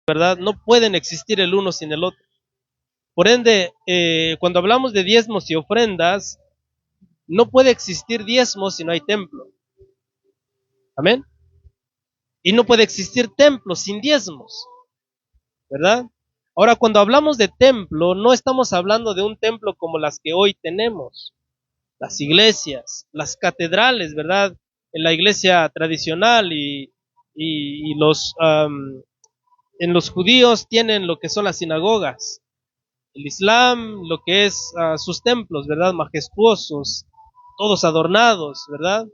¿verdad? No pueden existir el uno sin el otro. Por ende, cuando hablamos de diezmos y ofrendas, no puede existir diezmos si no hay templo. Amén. Y no puede existir templo sin diezmos, ¿verdad? Ahora, cuando hablamos de templo, no estamos hablando de un templo como las que hoy tenemos, las iglesias, las catedrales, ¿verdad? En la iglesia tradicional y en los judíos tienen lo que son las sinagogas, el Islam, lo que es sus templos, ¿verdad? Majestuosos, todos adornados, ¿verdad?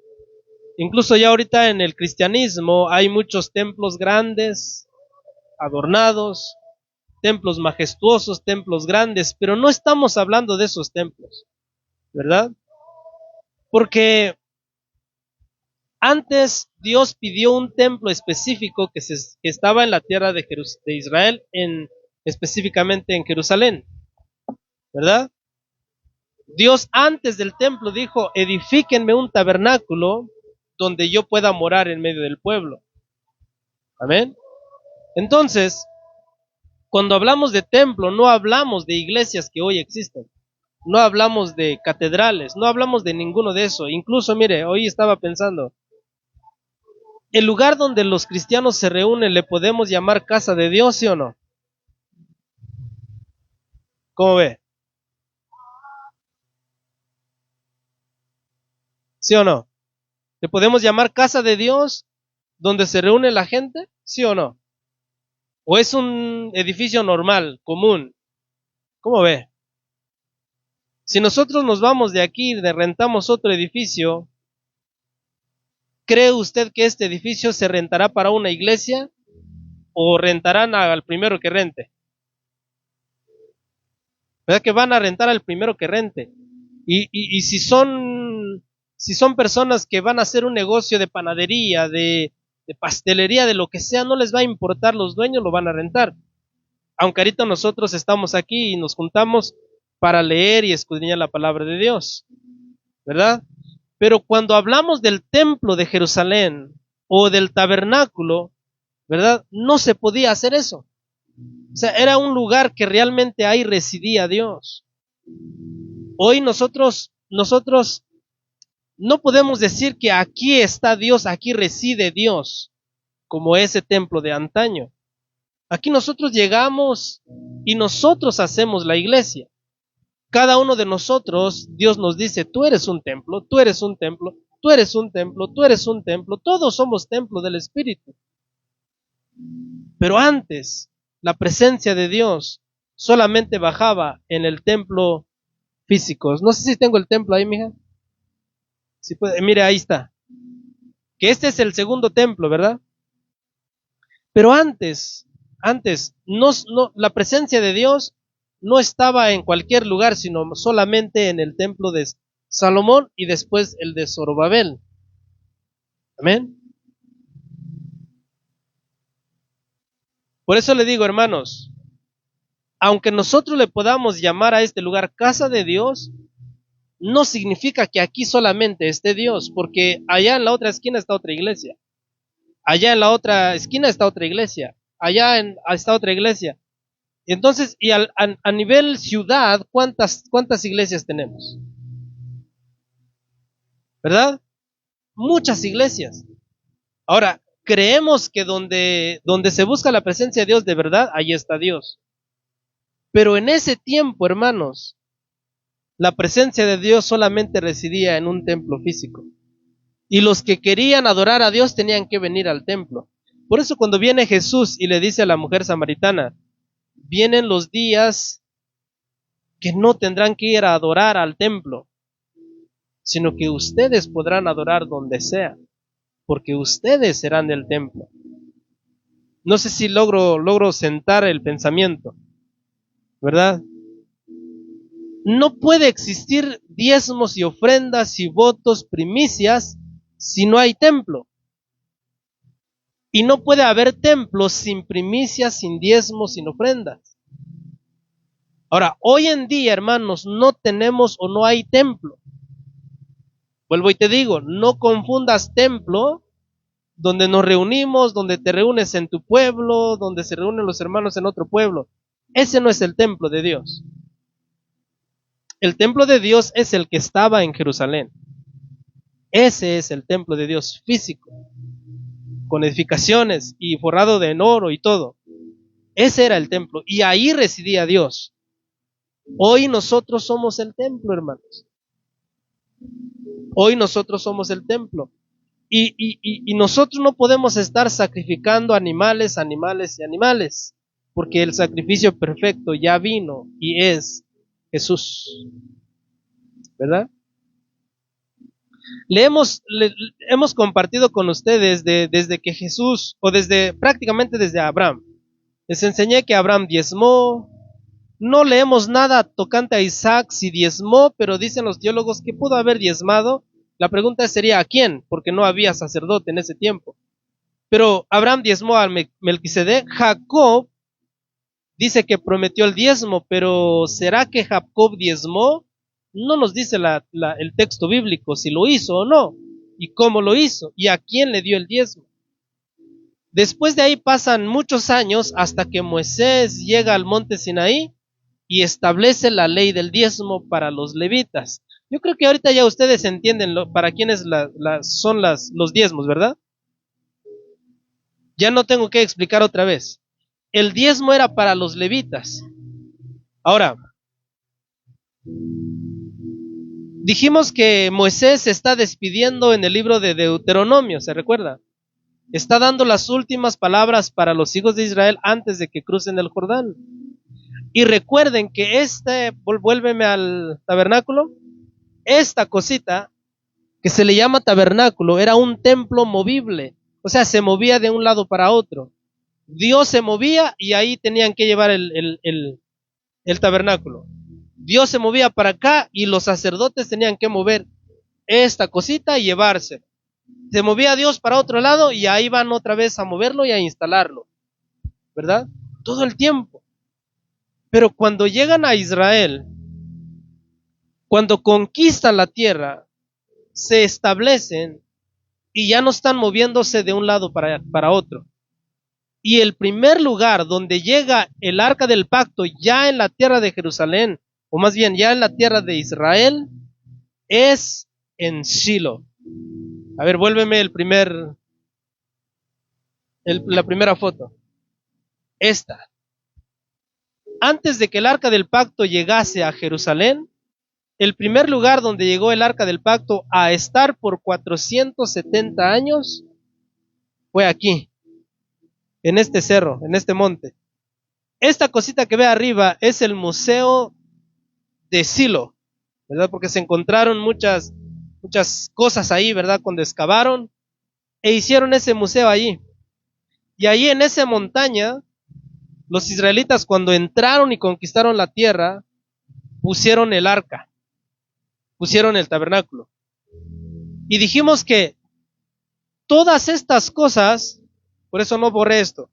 Incluso ya ahorita en el cristianismo hay muchos templos grandes, adornados, templos majestuosos, templos grandes, pero no estamos hablando de esos templos, ¿verdad? Porque antes Dios pidió un templo específico que estaba en la tierra de Israel, específicamente en Jerusalén, ¿verdad? Dios antes del templo dijo, edifíquenme un tabernáculo donde yo pueda morar en medio del pueblo. Amén. Entonces, cuando hablamos de templo, no hablamos de iglesias que hoy existen. No hablamos de catedrales, no hablamos de ninguno de eso. Incluso, mire, hoy estaba pensando, el lugar donde los cristianos se reúnen, ¿le podemos llamar casa de Dios, sí o no? ¿Cómo ve? ¿Sí o no? ¿Le podemos llamar casa de Dios donde se reúne la gente? ¿Sí o no? ¿O es un edificio normal, común? ¿Cómo ve? Si nosotros nos vamos de aquí y rentamos otro edificio, ¿cree usted que este edificio se rentará para una iglesia o rentarán al primero que rente? ¿Verdad que van a rentar al primero que rente? Y si son personas que van a hacer un negocio de panadería, de pastelería, de lo que sea, no les va a importar, los dueños lo van a rentar. Aunque ahorita nosotros estamos aquí y nos juntamos para leer y escudriñar la palabra de Dios, ¿verdad? Pero cuando hablamos del templo de Jerusalén o del tabernáculo, ¿verdad? No se podía hacer eso. O sea, era un lugar que realmente ahí residía Dios. Hoy nosotros no podemos decir que aquí está Dios, aquí reside Dios, como ese templo de antaño. Aquí nosotros llegamos y nosotros hacemos la iglesia. Cada uno de nosotros, Dios nos dice, tú eres un templo, tú eres un templo, tú eres un templo, tú eres un templo, todos somos templo del Espíritu. Pero antes, la presencia de Dios solamente bajaba en el templo físico. No sé si tengo el templo ahí, mija. Si puede, mire, ahí está. Que este es el segundo templo, ¿verdad? Pero la presencia de Dios no estaba en cualquier lugar, sino solamente en el templo de Salomón y después el de Zorobabel. Amén. Por eso le digo, hermanos, aunque nosotros le podamos llamar a este lugar casa de Dios, no significa que aquí solamente esté Dios, porque allá en la otra esquina está otra iglesia. Allá en la otra esquina está otra iglesia. Está otra iglesia. Entonces, a nivel ciudad, ¿cuántas iglesias tenemos? ¿Verdad? Muchas iglesias. Ahora, creemos que donde se busca la presencia de Dios de verdad, ahí está Dios. Pero en ese tiempo, hermanos, la presencia de Dios solamente residía en un templo físico. Y los que querían adorar a Dios tenían que venir al templo. Por eso cuando viene Jesús y le dice a la mujer samaritana, vienen los días que no tendrán que ir a adorar al templo, sino que ustedes podrán adorar donde sea, porque ustedes serán del templo. No sé si logro sentar el pensamiento, ¿verdad? No puede existir diezmos y ofrendas y votos, primicias, si no hay templo. Y no puede haber templo sin primicias, sin diezmos, sin ofrendas. Ahora, hoy en día, hermanos, no tenemos o no hay templo. Vuelvo y te digo, no confundas templo donde nos reunimos, donde te reúnes en tu pueblo, donde se reúnen los hermanos en otro pueblo. Ese no es el templo de Dios. El templo de Dios es el que estaba en Jerusalén. Ese es el templo de Dios físico, con edificaciones y forrado de oro y todo. Ese era el templo y ahí residía Dios. Hoy nosotros somos el templo, hermanos. Hoy nosotros somos el templo. Y nosotros no podemos estar sacrificando animales, porque el sacrificio perfecto ya vino y es Jesús, ¿verdad? Hemos compartido con ustedes desde que Jesús, o prácticamente desde Abraham, les enseñé que Abraham diezmó. No leemos nada tocante a Isaac si diezmó, pero dicen los teólogos que pudo haber diezmado. La pregunta sería ¿a quién? Porque no había sacerdote en ese tiempo. Pero Abraham diezmó a Melquisedec. Jacob dice que prometió el diezmo, pero ¿será que Jacob diezmó? No nos dice el texto bíblico si lo hizo o no, y cómo lo hizo, y a quién le dio el diezmo. Después de ahí pasan muchos años hasta que Moisés llega al monte Sinaí y establece la ley del diezmo para los levitas. Yo creo que ahorita ya ustedes entienden para quiénes son los diezmos, ¿verdad? Ya no tengo que explicar otra vez. El diezmo era para los levitas. Ahora, dijimos que Moisés se está despidiendo en el libro de Deuteronomio, ¿se recuerda? Está dando las últimas palabras para los hijos de Israel antes de que crucen el Jordán. Y recuerden que vuélveme al tabernáculo, esta cosita que se le llama tabernáculo era un templo movible, o sea, se movía de un lado para otro. Dios se movía y ahí tenían que llevar el tabernáculo. Dios se movía para acá y los sacerdotes tenían que mover esta cosita y llevarse. Se movía Dios para otro lado y ahí van otra vez a moverlo y a instalarlo, ¿verdad? Todo el tiempo. Pero cuando llegan a Israel, cuando conquistan la tierra, se establecen y ya no están moviéndose de un lado para otro. Y el primer lugar donde llega el arca del pacto ya en la tierra de Jerusalén, o más bien ya en la tierra de Israel, es en Silo. A ver, vuélveme la primera foto. Esta. Antes de que el arca del pacto llegase a Jerusalén, el primer lugar donde llegó el arca del pacto a estar por 470 años fue aquí, en este cerro, en este monte. Esta cosita que ve arriba es el museo de Silo, ¿verdad? Porque se encontraron muchas cosas ahí, ¿verdad? Cuando excavaron e hicieron ese museo allí. Y allí en esa montaña, los israelitas cuando entraron y conquistaron la tierra, pusieron el arca, pusieron el tabernáculo. Y dijimos que todas estas cosas, por eso no borré esto,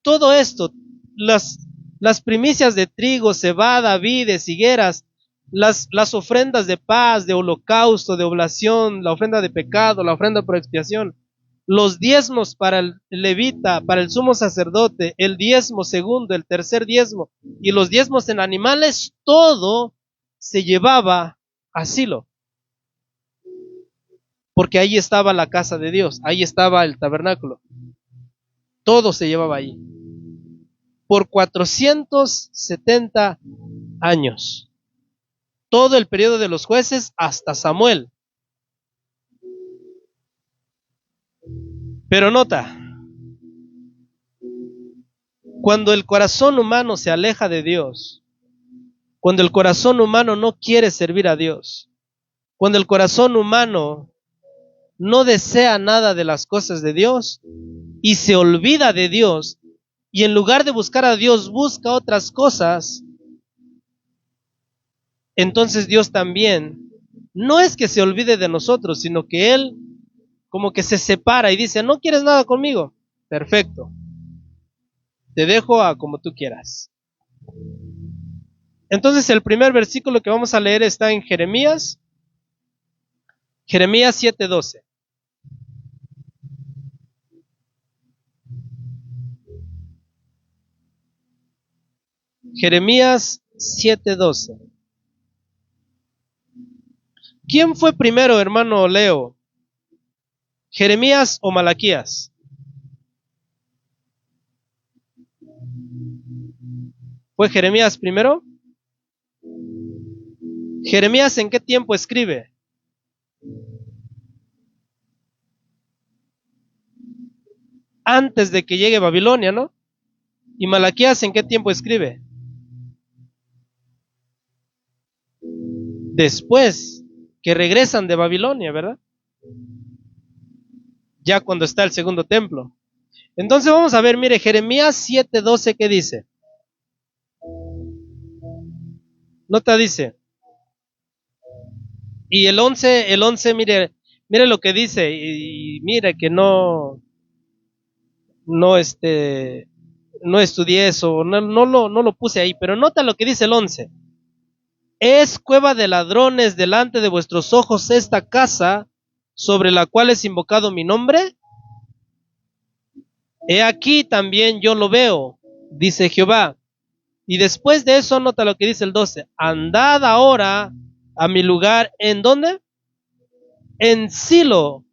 todo esto, las primicias de trigo, cebada, vides, higueras, las ofrendas de paz, de holocausto, de oblación, la ofrenda de pecado, la ofrenda por expiación, los diezmos para el levita, para el sumo sacerdote, el diezmo segundo, el tercer diezmo y los diezmos en animales, todo se llevaba a Silo. Porque ahí estaba la casa de Dios, ahí estaba el tabernáculo. Todo se llevaba ahí. Por 470 años. Todo el periodo de los jueces hasta Samuel. Pero nota, cuando el corazón humano se aleja de Dios, cuando el corazón humano no quiere servir a Dios, cuando el corazón humano no desea nada de las cosas de Dios y se olvida de Dios, y en lugar de buscar a Dios busca otras cosas, entonces Dios también, no es que se olvide de nosotros, sino que Él como que se separa y dice, ¿no quieres nada conmigo? Perfecto. Te dejo a como tú quieras. Entonces el primer versículo que vamos a leer está en Jeremías 7:12. Jeremías 7:12. ¿Quién fue primero, hermano Leo? ¿Jeremías o Malaquías? ¿Fue Jeremías primero? ¿Jeremías en qué tiempo escribe? Antes de que llegue Babilonia, ¿no? ¿Y Malaquías en qué tiempo escribe? Después que regresan de Babilonia, ¿verdad? Ya cuando está el segundo templo. Entonces vamos a ver, mire, Jeremías 7:12, ¿qué dice? Nota dice, y el 11, mire lo que dice, y mire que no, no estudié eso, no lo puse ahí, pero nota lo que dice el 11. Es cueva de ladrones delante de vuestros ojos esta casa sobre la cual es invocado mi nombre. He aquí también yo lo veo, dice Jehová. Y después de eso nota lo que dice el 12. Andad ahora a mi lugar, ¿en dónde? En Silo,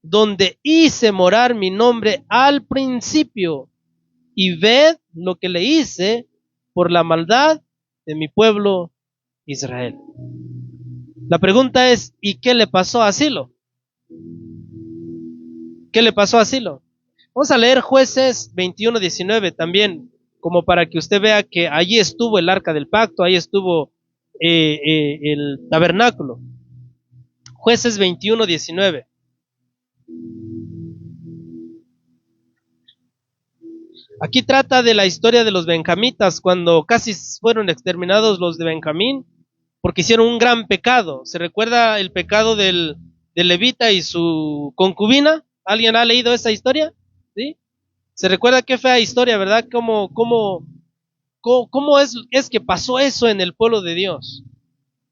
donde hice morar mi nombre al principio, y ved lo que le hice por la maldad de mi pueblo Israel. La pregunta es, ¿y qué le pasó a Silo? ¿Qué le pasó a Silo? Vamos a leer Jueces 21:19 también, como para que usted vea que allí estuvo el arca del pacto, ahí estuvo el tabernáculo. Jueces 21:19. Aquí trata de la historia de los benjamitas, cuando casi fueron exterminados los de Benjamín, porque hicieron un gran pecado. ¿Se recuerda el pecado del levita y su concubina? ¿Alguien ha leído esa historia? ¿Sí? ¿Se recuerda qué fea historia, verdad? ¿Cómo es que pasó eso en el pueblo de Dios?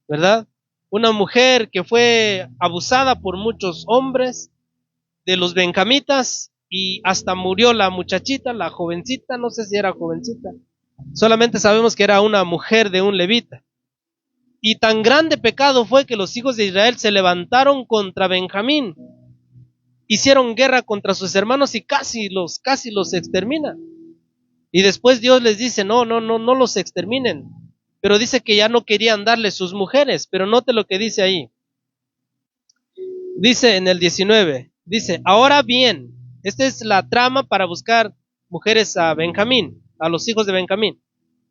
¿Verdad? Una mujer que fue abusada por muchos hombres de los benjamitas y hasta murió la muchachita, la jovencita, no sé si era jovencita, solamente sabemos que era una mujer de un levita. Y tan grande pecado fue que los hijos de Israel se levantaron contra Benjamín, hicieron guerra contra sus hermanos y casi los exterminan. Y después Dios les dice, no los exterminen. Pero dice que ya no querían darle sus mujeres, pero note lo que dice ahí. Dice en el 19, dice, ahora bien, esta es la trama para buscar mujeres a Benjamín, a los hijos de Benjamín.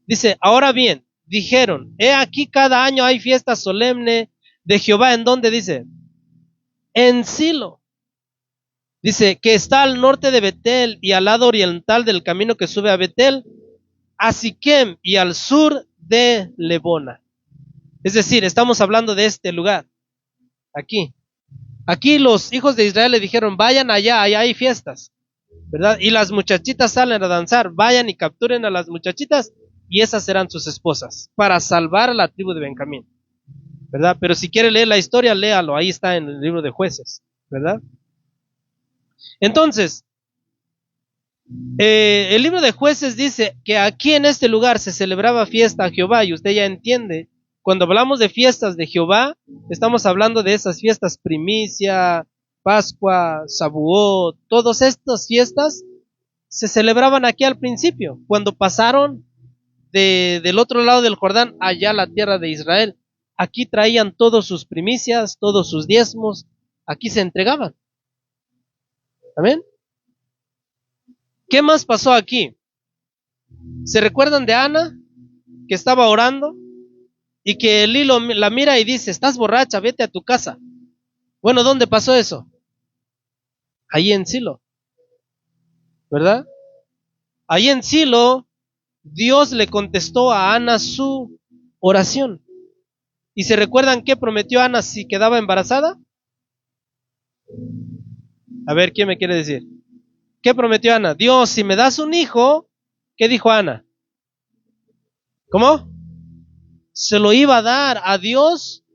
Dice, ahora bien, dijeron, he aquí cada año hay fiesta solemne de Jehová, ¿en dónde dice? En Silo. Dice, que está al norte de Betel y al lado oriental del camino que sube a Betel, a Siquem y al sur de Lebona. Es decir, estamos hablando de este lugar, aquí. Aquí los hijos de Israel le dijeron, vayan allá hay fiestas, ¿verdad? Y las muchachitas salen a danzar, vayan y capturen a las muchachitas y esas serán sus esposas, para salvar a la tribu de Benjamín, ¿verdad? Pero si quiere leer la historia, léalo, ahí está en el libro de Jueces, ¿verdad? Entonces, el libro de Jueces dice que aquí en este lugar se celebraba fiesta a Jehová, y usted ya entiende, cuando hablamos de fiestas de Jehová, estamos hablando de esas fiestas primicia, Pascua, Shavuot, todas estas fiestas se celebraban aquí al principio, cuando pasaron del otro lado del Jordán allá a la tierra de Israel. Aquí traían todos sus primicias, todos sus diezmos, aquí se entregaban. ¿Amén? ¿Qué más pasó aquí? ¿Se recuerdan de Ana, que estaba orando y que Elí la mira y dice, estás borracha, vete a tu casa? Bueno, ¿dónde pasó eso? Ahí en Silo, ¿verdad? Ahí en Silo, Dios le contestó a Ana su oración. ¿Y se recuerdan qué prometió Ana si quedaba embarazada? A ver, ¿quién me quiere decir? ¿Qué prometió Ana? Dios, si me das un hijo, ¿qué dijo Ana? ¿Cómo? Se lo iba a dar a Dios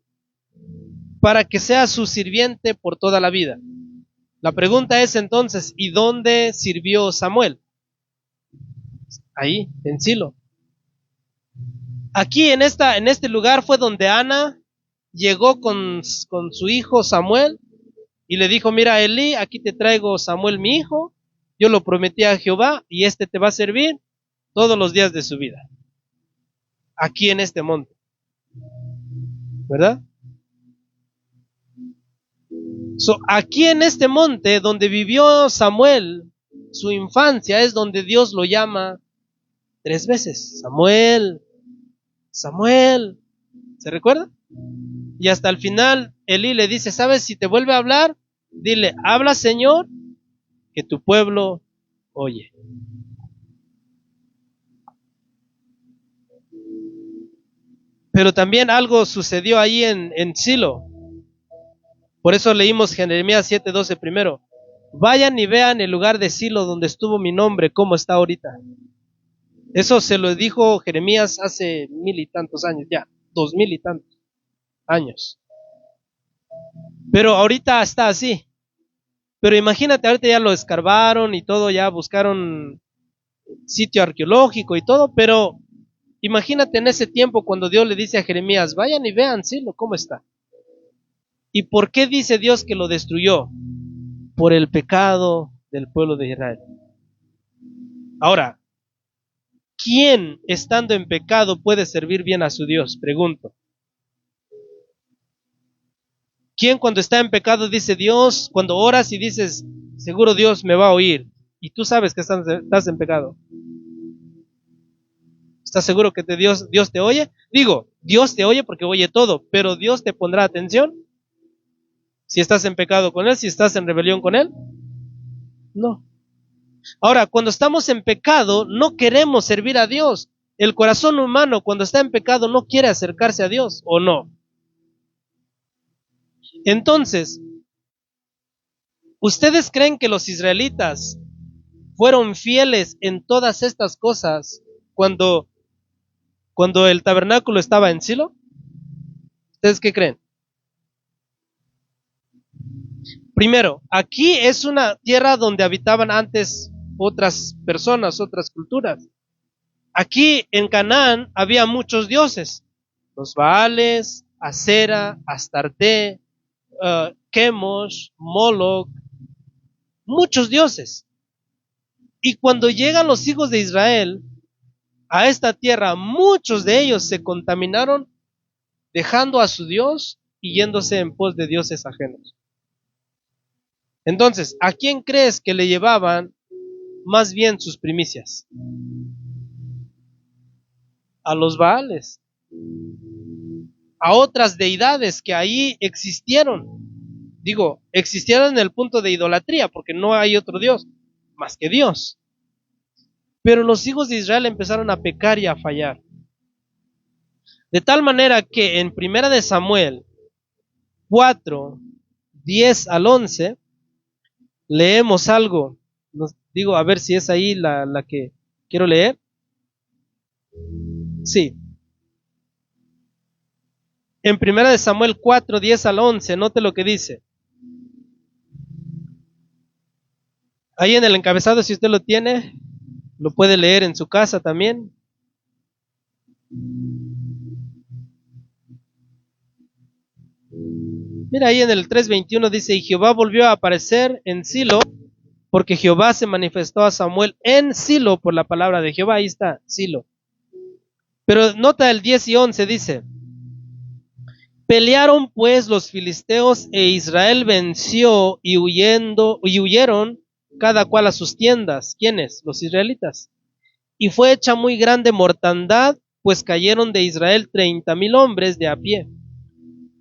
para que sea su sirviente por toda la vida. La pregunta es entonces, ¿y dónde sirvió Samuel? Ahí, en Silo. Aquí en este lugar fue donde Ana llegó con su hijo Samuel y le dijo, mira Elí, aquí te traigo Samuel mi hijo, yo lo prometí a Jehová y este te va a servir todos los días de su vida. Aquí en este monte, ¿verdad? Aquí en este monte donde vivió Samuel, su infancia, es donde Dios lo llama 3 veces. Samuel, Samuel, ¿se recuerda? Y hasta el final Elí le dice, ¿sabes? Si te vuelve a hablar, dile, habla Señor, que tu pueblo oye. Pero también algo sucedió ahí en Silo. Por eso leímos Jeremías 7:12 primero. Vayan y vean el lugar de Silo donde estuvo mi nombre, cómo está ahorita. Eso se lo dijo Jeremías hace 1000 y tantos años, ya, 2000 y tantos años. Pero ahorita está así. Pero imagínate, ahorita ya lo escarbaron y todo, ya buscaron sitio arqueológico y todo, pero imagínate en ese tiempo cuando Dios le dice a Jeremías, vayan y vean Silo, cómo está. ¿Y por qué dice Dios que lo destruyó? Por el pecado del pueblo de Israel. Ahora, ¿quién estando en pecado puede servir bien a su Dios? Pregunto. ¿Quién cuando está en pecado dice Dios, cuando oras y dices, seguro Dios me va a oír? Y tú sabes que estás en pecado. ¿Estás seguro que Dios te oye? Digo, Dios te oye porque oye todo, pero Dios te pondrá atención si estás en pecado con Él, si estás en rebelión con Él. No. Ahora, cuando estamos en pecado, no queremos servir a Dios. El corazón humano, cuando está en pecado, no quiere acercarse a Dios, ¿o no? Entonces, ¿ustedes creen que los israelitas fueron fieles en todas estas cosas cuando el tabernáculo estaba en Silo? ¿Ustedes qué creen? Primero, aquí es una tierra donde habitaban antes otras personas, otras culturas. Aquí en Canaán había muchos dioses, los Baales, Asera, Astarte, Chemosh, Moloch, muchos dioses. Y cuando llegan los hijos de Israel a esta tierra, muchos de ellos se contaminaron dejando a su Dios y yéndose en pos de dioses ajenos. Entonces, ¿a quién crees que le llevaban más bien sus primicias? A los Baales, a otras deidades que ahí existieron. Digo, existieron en el punto de idolatría, porque no hay otro Dios más que Dios. Pero los hijos de Israel empezaron a pecar y a fallar. De tal manera que en 1 de Samuel 4:10-11 leemos algo. Digo, a ver si es ahí la que quiero leer. Sí. En 1 de Samuel 4:10-11, note lo que dice. Ahí en el encabezado, si usted lo tiene, lo puede leer en su casa también. Mira, ahí en el 3:21 dice, y Jehová volvió a aparecer en Silo, porque Jehová se manifestó a Samuel en Silo por la palabra de Jehová. Ahí está, Silo. Pero nota el 10 y 11, dice, pelearon pues los filisteos e Israel venció y huyeron cada cual a sus tiendas. ¿Quiénes? Los israelitas. Y fue hecha muy grande mortandad, pues cayeron de Israel 30,000 hombres de a pie.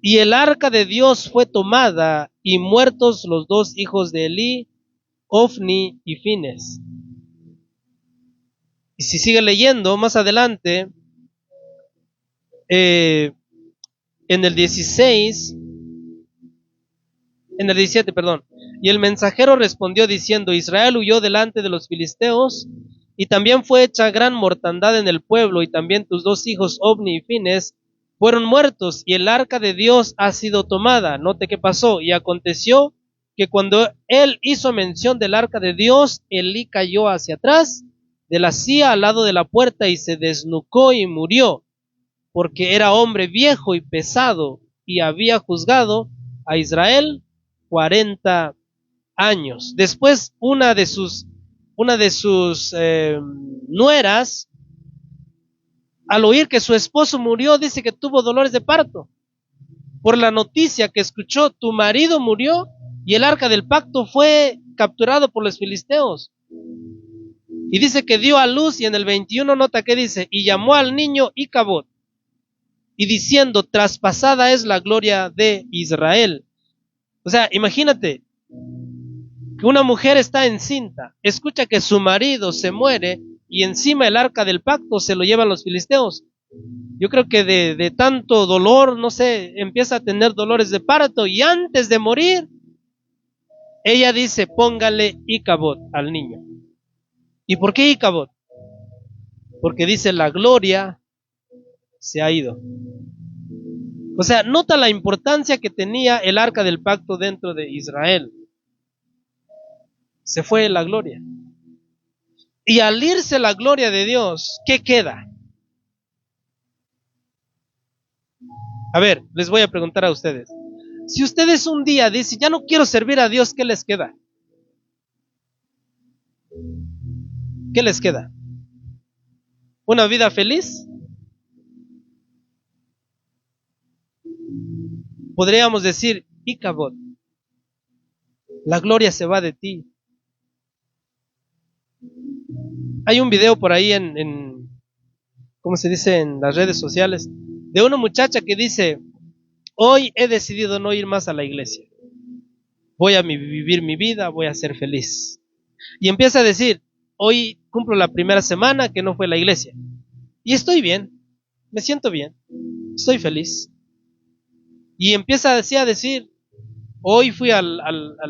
Y el arca de Dios fue tomada, y muertos los 2 hijos de Elí, Ofni y Fines. Y si sigue leyendo más adelante, en el 17, y el mensajero respondió diciendo, Israel huyó delante de los filisteos, y también fue hecha gran mortandad en el pueblo, y también tus 2 hijos, Ofni y Fines, fueron muertos, y el arca de Dios ha sido tomada. Note qué pasó. Y aconteció que cuando él hizo mención del arca de Dios, Elí cayó hacia atrás de la silla al lado de la puerta y se desnucó y murió. porque era hombre viejo y pesado, y había juzgado a Israel 40 años. Después una de sus nueras, al oír que su esposo murió, dice que tuvo dolores de parto por la noticia que escuchó: tu marido murió y el arca del pacto fue capturado por los filisteos. Y dice que dio a luz, y en el 21 nota que dice: y llamó al niño Icabod, y diciendo: traspasada es la gloria de Israel. O sea, imagínate que una mujer está encinta, escucha que su marido se muere, y encima el arca del pacto se lo llevan los filisteos. Yo creo que de tanto dolor, no sé, empieza a tener dolores de parto, y antes de morir, ella dice: póngale Icabod al niño. ¿Y por qué Icabod? Porque dice: la gloria se ha ido. O sea, nota la importancia que tenía el arca del pacto dentro de Israel. Se fue la gloria. Y al irse la gloria de Dios, ¿qué queda? A ver, les voy a preguntar a ustedes. Si ustedes un día dicen: ya no quiero servir a Dios, ¿qué les queda? ¿Qué les queda? ¿Una vida feliz? Podríamos decir: Icabod, la gloria se va de ti. Hay un video por ahí ¿cómo se dice?, en las redes sociales, de una muchacha que dice: hoy he decidido no ir más a la iglesia. Voy a vivir mi vida, voy a ser feliz. Y empieza a decir: hoy cumplo la primera semana que no fue a la iglesia. Y estoy bien, me siento bien, estoy feliz. Y empieza así a decir: hoy fui al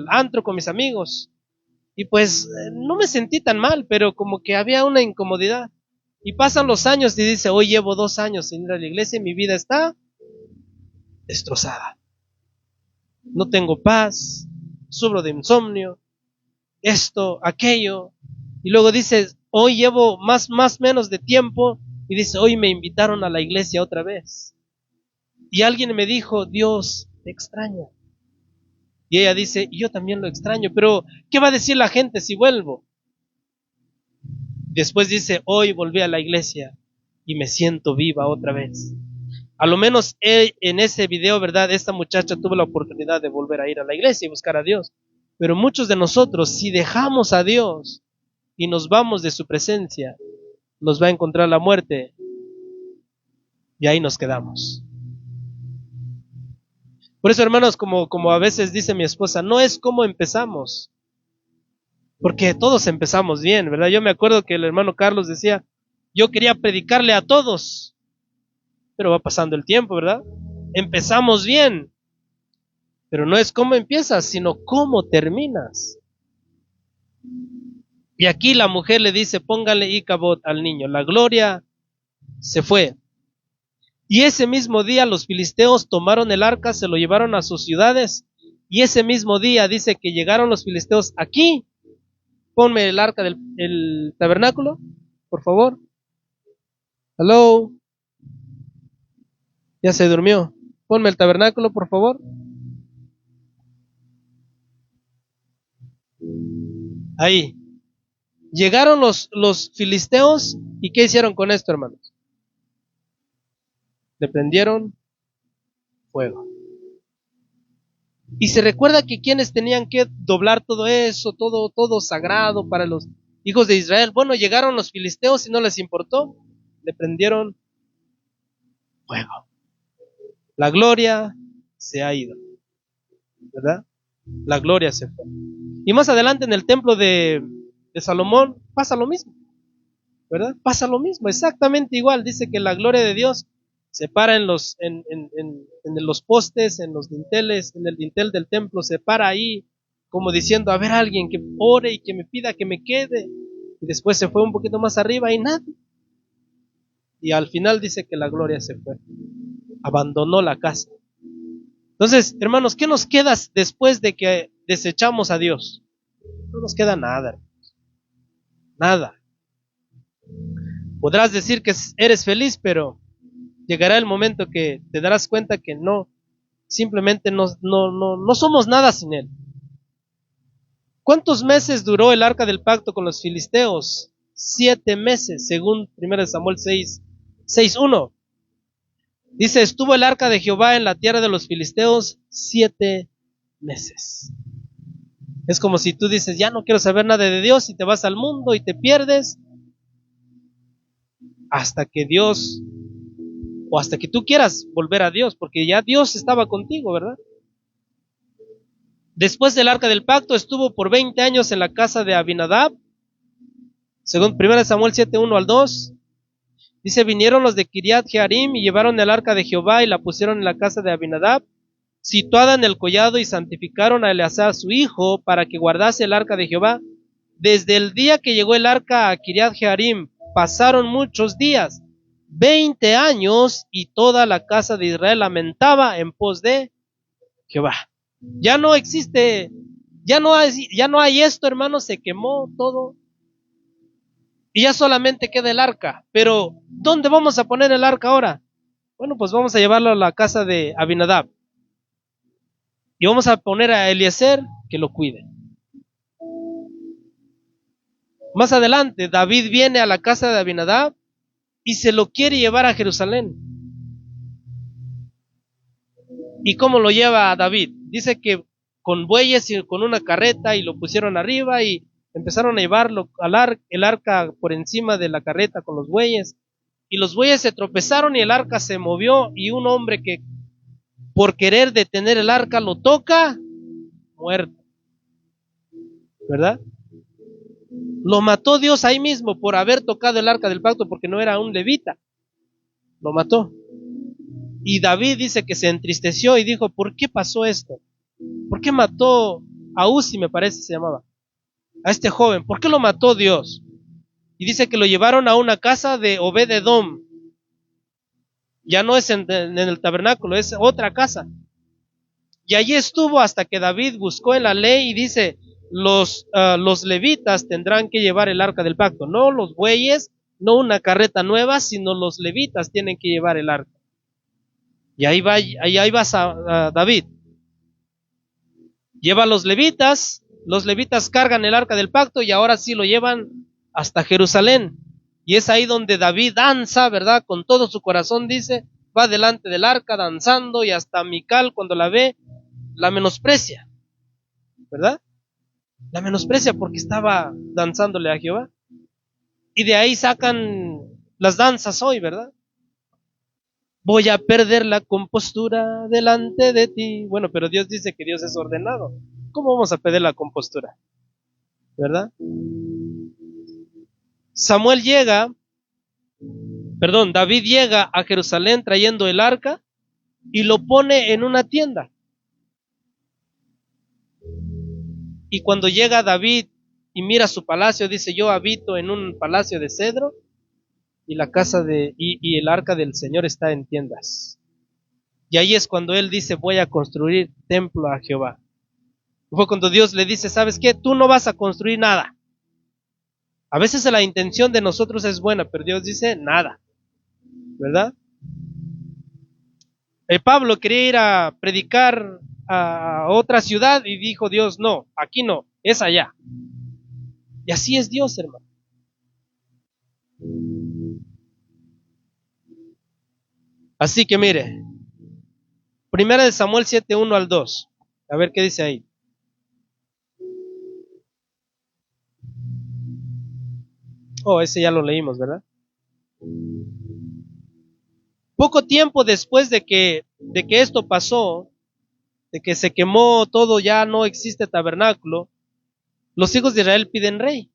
antro con mis amigos, y pues no me sentí tan mal, pero como que había una incomodidad. Y pasan los años y dice: hoy llevo 2 años sin ir a la iglesia y mi vida está destrozada. No tengo paz, sufro de insomnio, esto, aquello. Y luego dice: hoy llevo menos de tiempo, y dice: hoy me invitaron a la iglesia otra vez. Y alguien me dijo: Dios te extraña. Y ella dice: yo también lo extraño, pero ¿qué va a decir la gente si vuelvo? Después dice: hoy volví a la iglesia y me siento viva otra vez. A lo menos en ese video, ¿verdad?, esta muchacha tuvo la oportunidad de volver a ir a la iglesia y buscar a Dios. Pero muchos de nosotros, si dejamos a Dios y nos vamos de su presencia, nos va a encontrar la muerte, y ahí nos quedamos. Por eso, hermanos, como a veces dice mi esposa, no es como empezamos, porque todos empezamos bien, ¿verdad? Yo me acuerdo que el hermano Carlos decía: yo quería predicarle a todos, pero va pasando el tiempo, ¿verdad? Empezamos bien, pero no es cómo empiezas, sino cómo terminas. Y aquí la mujer le dice: póngale Icabod al niño, la gloria se fue. Y ese mismo día los filisteos tomaron el arca, se lo llevaron a sus ciudades, y ese mismo día dice que llegaron los filisteos aquí. Ponme el arca del tabernáculo, por favor. Hello. Ya se durmió. Ponme el tabernáculo, por favor. Ahí. Llegaron los filisteos, y ¿qué hicieron con esto, hermanos? Le prendieron fuego. Y se recuerda que quienes tenían que doblar todo eso, todo sagrado para los hijos de Israel. Bueno, llegaron los filisteos y no les importó. Le prendieron fuego. La gloria se ha ido, ¿verdad? La gloria se fue. Y más adelante en el templo de Salomón pasa lo mismo, ¿verdad? Pasa lo mismo, exactamente igual. Dice que la gloria de Dios se para en los postes, en los dinteles, en el dintel del templo, se para ahí, como diciendo: a ver, alguien que ore y que me pida que me quede. Y después se fue un poquito más arriba y nada. Y al final dice que la gloria se fue, abandonó la casa. Entonces, hermanos, ¿qué nos queda después de que desechamos a Dios? No nos queda nada, nada. Podrás decir que eres feliz, pero Llegará el momento que te darás cuenta que no, simplemente no somos nada sin Él. ¿Cuántos meses duró el arca del pacto con los filisteos? 7 meses, según 1 Samuel 6:1. Dice, estuvo el arca de Jehová en la tierra de los filisteos 7 meses. Es como si tú dices, ya no quiero saber nada de Dios, y te vas al mundo y te pierdes hasta que Dios, o hasta que tú quieras volver a Dios, porque ya Dios estaba contigo, ¿verdad? Después del arca del pacto estuvo por 20 años en la casa de Abinadab, según 1 Samuel 7:1-2. Dice, vinieron los de Kiriat Jearim y llevaron el arca de Jehová y la pusieron en la casa de Abinadab, situada en el collado, y santificaron a Eleazar su hijo para que guardase el arca de Jehová. Desde el día que llegó el arca a Kiriat Jearim pasaron muchos días, 20 años, y toda la casa de Israel lamentaba en pos de Jehová. Ya no existe, ya no hay esto, hermanos, se quemó todo. Y ya solamente queda el arca. Pero, ¿dónde vamos a poner el arca ahora? Bueno, pues vamos a llevarlo a la casa de Abinadab. Y vamos a poner a Eliezer que lo cuide. Más adelante, David viene a la casa de Abinadab y se lo quiere llevar a Jerusalén. ¿Y cómo lo lleva a David? Dice que con bueyes y con una carreta, y lo pusieron arriba y empezaron a llevarlo el arca por encima de la carreta con los bueyes, y los bueyes se tropezaron y el arca se movió, y un hombre que por querer detener el arca lo toca, muerto, ¿verdad? Lo mató Dios ahí mismo por haber tocado el arca del pacto, porque no era un levita, lo mató. Y David dice que se entristeció y dijo, ¿por qué pasó esto? ¿Por qué mató a Uzi, me parece se llamaba, a este joven? ¿Por qué lo mató Dios? Y dice que lo llevaron a una casa de Obed-Edom. Ya no es en el tabernáculo, es otra casa. Y allí estuvo hasta que David buscó en la ley y dice, los levitas tendrán que llevar el arca del pacto, no los bueyes, no una carreta nueva, sino los levitas tienen que llevar el arca. Y ahí va a David. Lleva a los levitas cargan el arca del pacto y ahora sí lo llevan hasta Jerusalén. Y es ahí donde David danza, ¿verdad? Con todo su corazón, dice, va delante del arca danzando, y hasta Mical, cuando la ve, la menosprecia, ¿verdad? La menosprecia porque estaba danzándole a Jehová. Y de ahí sacan las danzas hoy, ¿verdad? Voy a perder la compostura delante de ti. Bueno, pero Dios dice que Dios es ordenado. ¿Cómo vamos a perder la compostura? ¿Verdad? David llega a Jerusalén trayendo el arca y lo pone en una tienda. Y cuando llega David y mira su palacio, dice, yo habito en un palacio de cedro, y la casa y el arca del Señor está en tiendas. Y ahí es cuando él dice, voy a construir templo a Jehová. Fue cuando Dios le dice, ¿sabes qué? Tú no vas a construir nada. A veces la intención de nosotros es buena, pero Dios dice, nada, ¿verdad? Pablo quería ir a predicar a otra ciudad y dijo Dios, no, aquí no, es allá. Y así es Dios, hermano. Así que mire, 1 Samuel 7:1-2. A ver qué dice ahí. Oh, ese ya lo leímos, ¿verdad? Poco tiempo después de que esto pasó, de que se quemó todo, ya no existe tabernáculo, los hijos de Israel piden rey.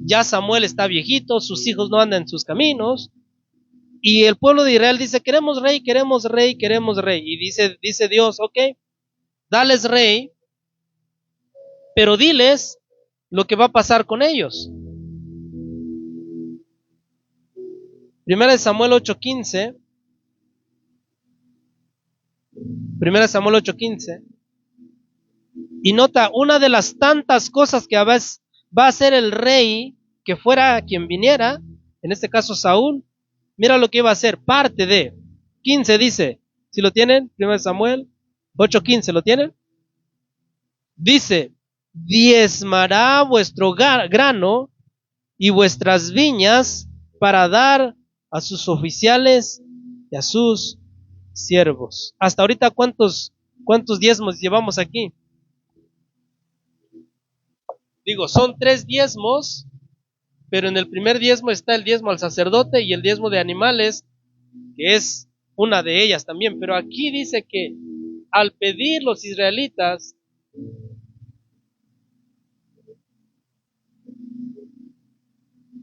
Ya Samuel está viejito, sus hijos no andan en sus caminos, y el pueblo de Israel dice, queremos rey, queremos rey, queremos rey. Y dice Dios, ok, dales rey, pero diles lo que va a pasar con ellos. 1 Samuel 8:15. 1 Samuel 8:15. Y nota, una de las tantas cosas que va a hacer el rey, que fuera quien viniera, en este caso Saúl, Mira lo que iba a hacer, parte de 15 dice, si lo tienen, 1 Samuel 8:15, ¿lo tienen? Dice, diezmará vuestro grano y vuestras viñas para dar a sus oficiales y a sus siervos. Hasta ahorita, ¿cuántos diezmos llevamos aquí? Digo, son 3 diezmos, pero en el primer diezmo está el diezmo al sacerdote y el diezmo de animales, que es una de ellas también. Pero aquí dice que al pedir los israelitas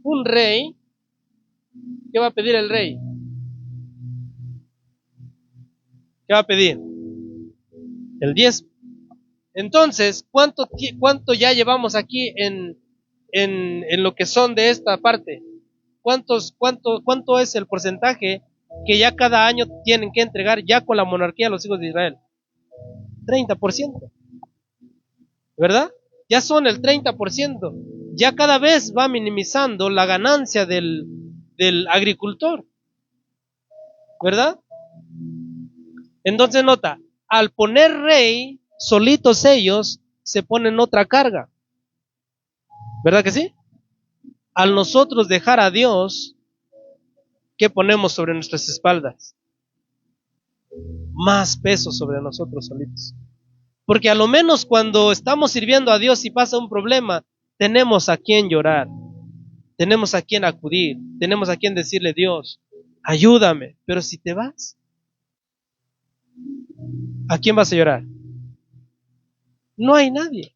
un rey, ¿qué va a pedir el rey? ¿Qué va a pedir? El diezmo. Entonces, ¿cuánto ya llevamos aquí en lo que son de esta parte? ¿Cuánto es el porcentaje que ya cada año tienen que entregar ya con la monarquía a los hijos de Israel? 30%, ¿verdad? Ya son el 30%. Ya cada vez va minimizando la ganancia del agricultor, ¿verdad? Entonces nota, al poner rey, solitos ellos se ponen otra carga, ¿verdad que sí? Al nosotros dejar a Dios, ¿qué ponemos sobre nuestras espaldas? Más peso sobre nosotros solitos. Porque a lo menos cuando estamos sirviendo a Dios y pasa un problema, tenemos a quien llorar, tenemos a quien acudir, tenemos a quien decirle, Dios, ayúdame. Pero si te vas, ¿a quién vas a llorar? No hay nadie.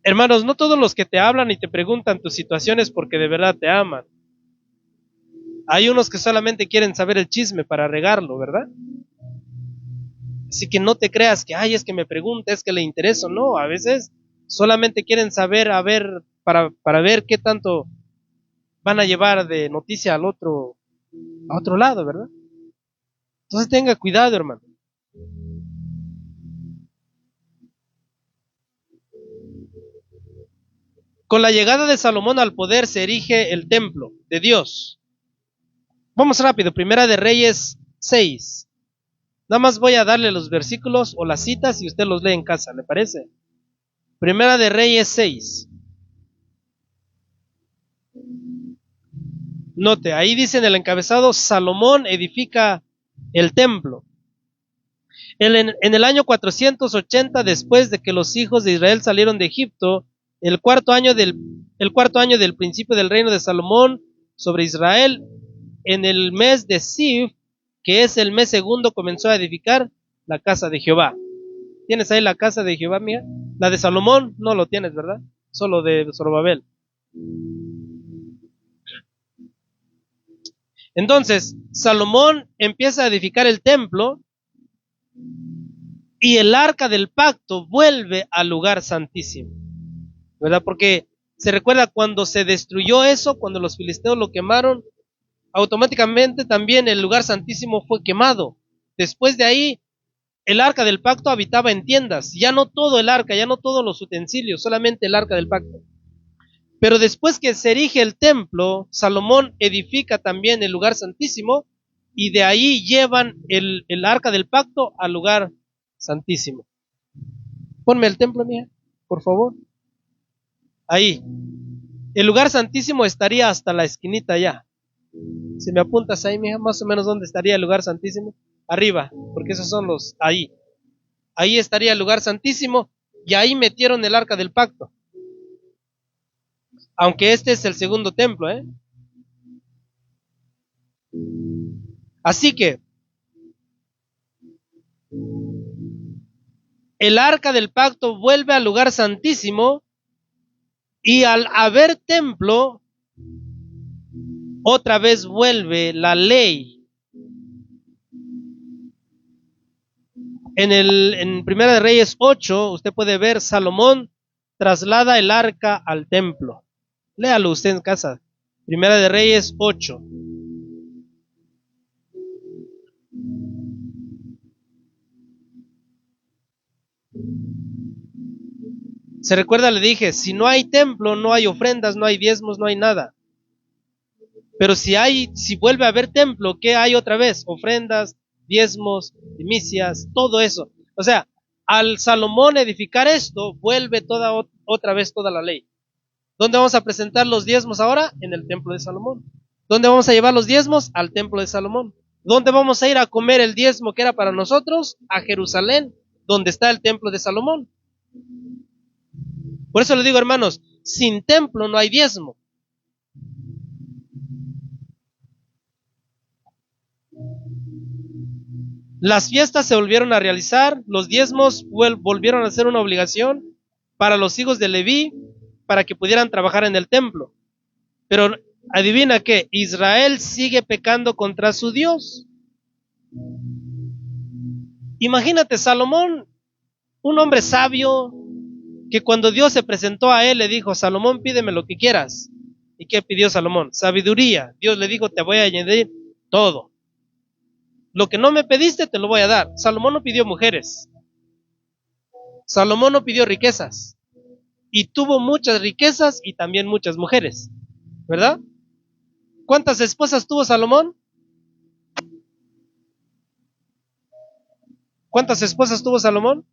Hermanos, no todos los que te hablan y te preguntan tus situaciones porque de verdad te aman. Hay unos que solamente quieren saber el chisme para regarlo, ¿verdad? Así que no te creas que, ay, es que me pregunta, es que le intereso. No, a veces solamente quieren saber, para ver qué tanto van a llevar de noticia a otro lado, ¿verdad? Entonces tenga cuidado, hermano. Con la llegada de Salomón al poder se erige el templo de Dios. Vamos rápido, Primera de Reyes 6. Nada más voy a darle los versículos o las citas y usted los lee en casa, ¿le parece? Primera de Reyes 6. Note, ahí dice en el encabezado, Salomón edifica el templo. En el año 480, después de que los hijos de Israel salieron de Egipto, el cuarto año del principio del reino de Salomón sobre Israel, en el mes de Siv, que es el mes segundo, comenzó a edificar la casa de Jehová. ¿Tienes ahí la casa de Jehová, mía? La de Salomón no lo tienes, ¿verdad? Solo de Zorobabel. Entonces, Salomón empieza a edificar el templo y el arca del pacto vuelve al lugar santísimo, ¿verdad? Porque se recuerda cuando se destruyó eso, cuando los filisteos lo quemaron, automáticamente también el lugar santísimo fue quemado. Después de ahí, el arca del pacto habitaba en tiendas, ya no todo el arca, ya no todos los utensilios, solamente el arca del pacto. Pero después que se erige el templo, Salomón edifica también el lugar santísimo y de ahí llevan el arca del pacto al lugar santísimo. Ponme el templo, mía, por favor. Ahí. El lugar santísimo estaría hasta la esquinita allá. Si me apuntas ahí, mija, más o menos dónde estaría el lugar santísimo. Arriba, porque esos son los ahí. Ahí estaría el lugar santísimo y ahí metieron el arca del pacto. Aunque este es el segundo templo, ¿eh? Así que el arca del pacto vuelve al lugar santísimo y al haber templo, otra vez vuelve la ley. En Primera de Reyes 8, usted puede ver, Salomón traslada el arca al templo. Léalo usted en casa. Primera de Reyes 8. Se recuerda, le dije, si no hay templo, no hay ofrendas, no hay diezmos, no hay nada. Pero si vuelve a haber templo, ¿qué hay otra vez? Ofrendas, diezmos, primicias, todo eso. O sea, al Salomón edificar esto, vuelve otra vez toda la ley. ¿Dónde vamos a presentar los diezmos ahora? En el templo de Salomón. ¿Dónde vamos a llevar los diezmos? Al templo de Salomón. ¿Dónde vamos a ir a comer el diezmo que era para nosotros? A Jerusalén, donde está el templo de Salomón. Por eso le digo, hermanos, sin templo no hay diezmo. Las fiestas se volvieron a realizar, los diezmos volvieron a ser una obligación para los hijos de Leví, para que pudieran trabajar en el templo. Pero adivina qué, Israel sigue pecando contra su Dios. Imagínate, Salomón, un hombre sabio, que cuando Dios se presentó a él le dijo, Salomón, pídeme lo que quieras. ¿Y qué pidió Salomón? Sabiduría. Dios le dijo, te voy a añadir todo. Lo que no me pediste te lo voy a dar. Salomón no pidió mujeres. Salomón no pidió riquezas. Y tuvo muchas riquezas y también muchas mujeres. ¿Verdad? ¿Cuántas esposas tuvo Salomón? ¿Cuántas esposas tuvo Salomón?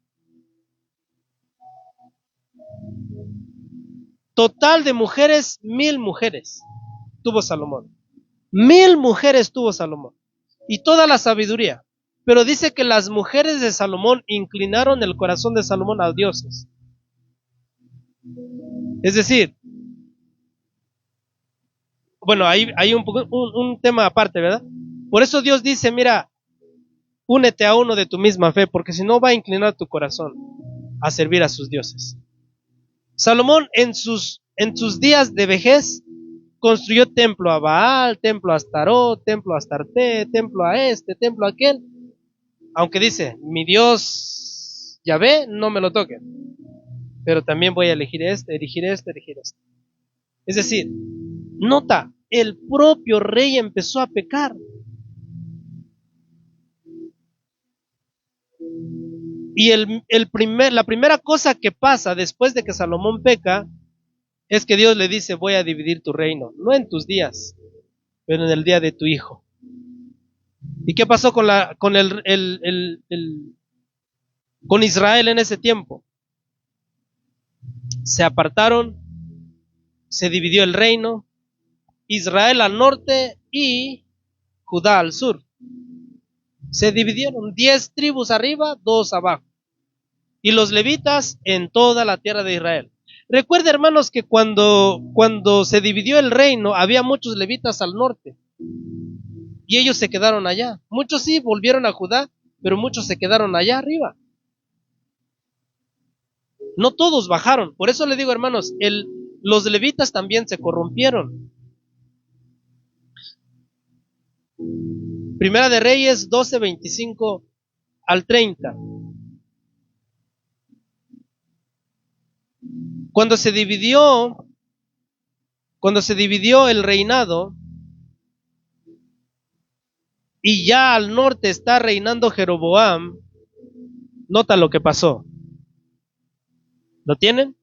Total de mujeres, 1000 mujeres tuvo Salomón. 1000 mujeres tuvo Salomón. Y toda la sabiduría. Pero dice que las mujeres de Salomón inclinaron el corazón de Salomón a dioses. Es decir, bueno, hay un tema aparte, ¿verdad? Por eso Dios dice, mira, únete a uno de tu misma fe, porque si no va a inclinar tu corazón a servir a sus dioses. Salomón en sus días de vejez construyó templo a Baal, templo a Astarot, templo a Astarte, templo a templo a aquel. Aunque dice, mi Dios Yahvé, no me lo toque. Pero también voy a elegir elegir este. Es decir, nota, el propio rey empezó a pecar. Y la primera cosa que pasa después de que Salomón peca es que Dios le dice, voy a dividir tu reino, no en tus días, pero en el día de tu hijo. ¿Y qué pasó con Israel en ese tiempo? Se apartaron, se dividió el reino, Israel al norte y Judá al sur. Se dividieron 10 tribus arriba, 2 abajo. Y los levitas en toda la tierra de Israel. Recuerda, hermanos, que cuando se dividió el reino, había muchos levitas al norte. Y ellos se quedaron allá. Muchos sí volvieron a Judá, pero muchos se quedaron allá arriba. No todos bajaron. Por eso le digo, hermanos, los levitas también se corrompieron. Primera de Reyes 12, 25 al 30. Cuando se dividió el reinado y ya al norte está reinando Jeroboam, nota lo que pasó. ¿Lo tienen?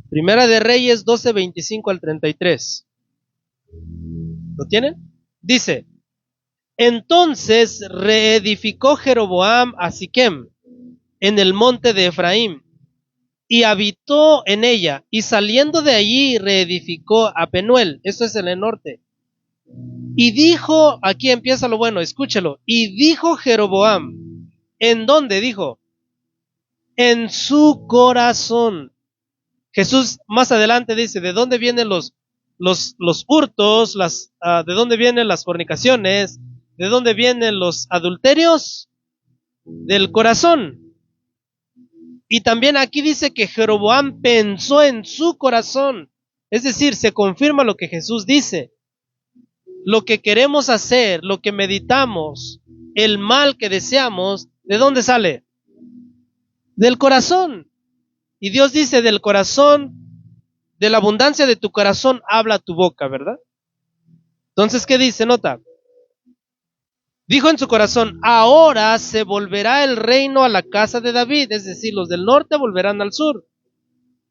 Primera de Reyes 12, 25 al 33. ¿Lo tienen? Dice, entonces reedificó Jeroboam a Siquem en el monte de Efraín y habitó en ella, y saliendo de allí reedificó a Penuel, eso es en el norte. Y dijo, aquí empieza lo bueno, escúchelo, y dijo Jeroboam, ¿en dónde? Dijo, en su corazón. Jesús más adelante dice, ¿de dónde vienen los hurtos? ¿De dónde vienen las fornicaciones? ¿De dónde vienen los adulterios? Del corazón. Y también aquí dice que Jeroboam pensó en su corazón. Es decir, se confirma lo que Jesús dice. Lo que queremos hacer, lo que meditamos, el mal que deseamos, ¿de dónde sale? Del corazón. Y Dios dice, del corazón, de la abundancia de tu corazón habla tu boca, ¿verdad? Entonces, ¿qué dice? Nota. Dijo en su corazón, ahora se volverá el reino a la casa de David, es decir, los del norte volverán al sur.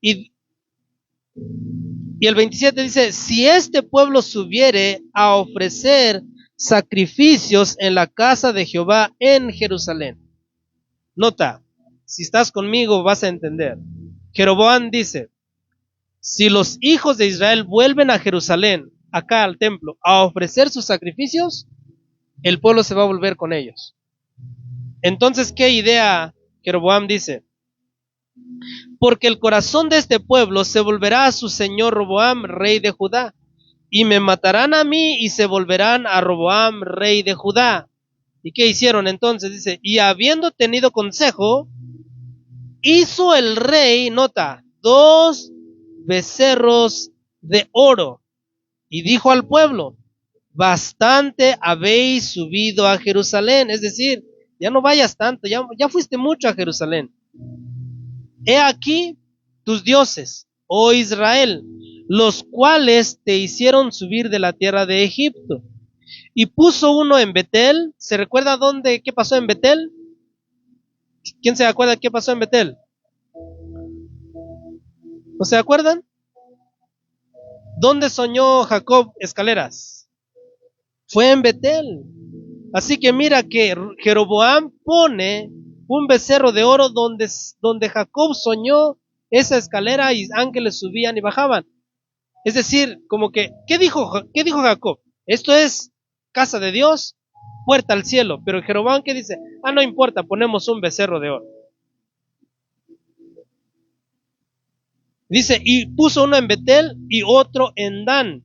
Y Y el 27 dice, si este pueblo subiere a ofrecer sacrificios en la casa de Jehová en Jerusalén. Nota, si estás conmigo vas a entender. Jeroboam dice, si los hijos de Israel vuelven a Jerusalén, acá al templo, a ofrecer sus sacrificios, el pueblo se va a volver con ellos. Entonces, ¿qué idea Jeroboam dice? Porque el corazón de este pueblo se volverá a su señor Roboam, rey de Judá, y me matarán a mí y se volverán a Roboam, rey de Judá. ¿Y qué hicieron entonces? Dice, y habiendo tenido consejo, hizo el rey, nota, 2 becerros de oro, y dijo al pueblo, bastante habéis subido a Jerusalén, es decir, ya no vayas tanto, ya fuiste mucho a Jerusalén. He aquí tus dioses, oh Israel, los cuales te hicieron subir de la tierra de Egipto. Y puso uno en Betel. ¿Se recuerda qué pasó en Betel? ¿Quién se acuerda qué pasó en Betel? ¿No se acuerdan? ¿Dónde soñó Jacob escaleras? Fue en Betel. Así que mira que Jeroboam pone un becerro de oro donde Jacob soñó esa escalera y ángeles subían y bajaban. Es decir, como que, ¿qué dijo Jacob? Esto es casa de Dios, puerta al cielo. Pero Jeroboam, ¿qué dice? No importa, ponemos un becerro de oro. Dice, y puso uno en Betel y otro en Dan.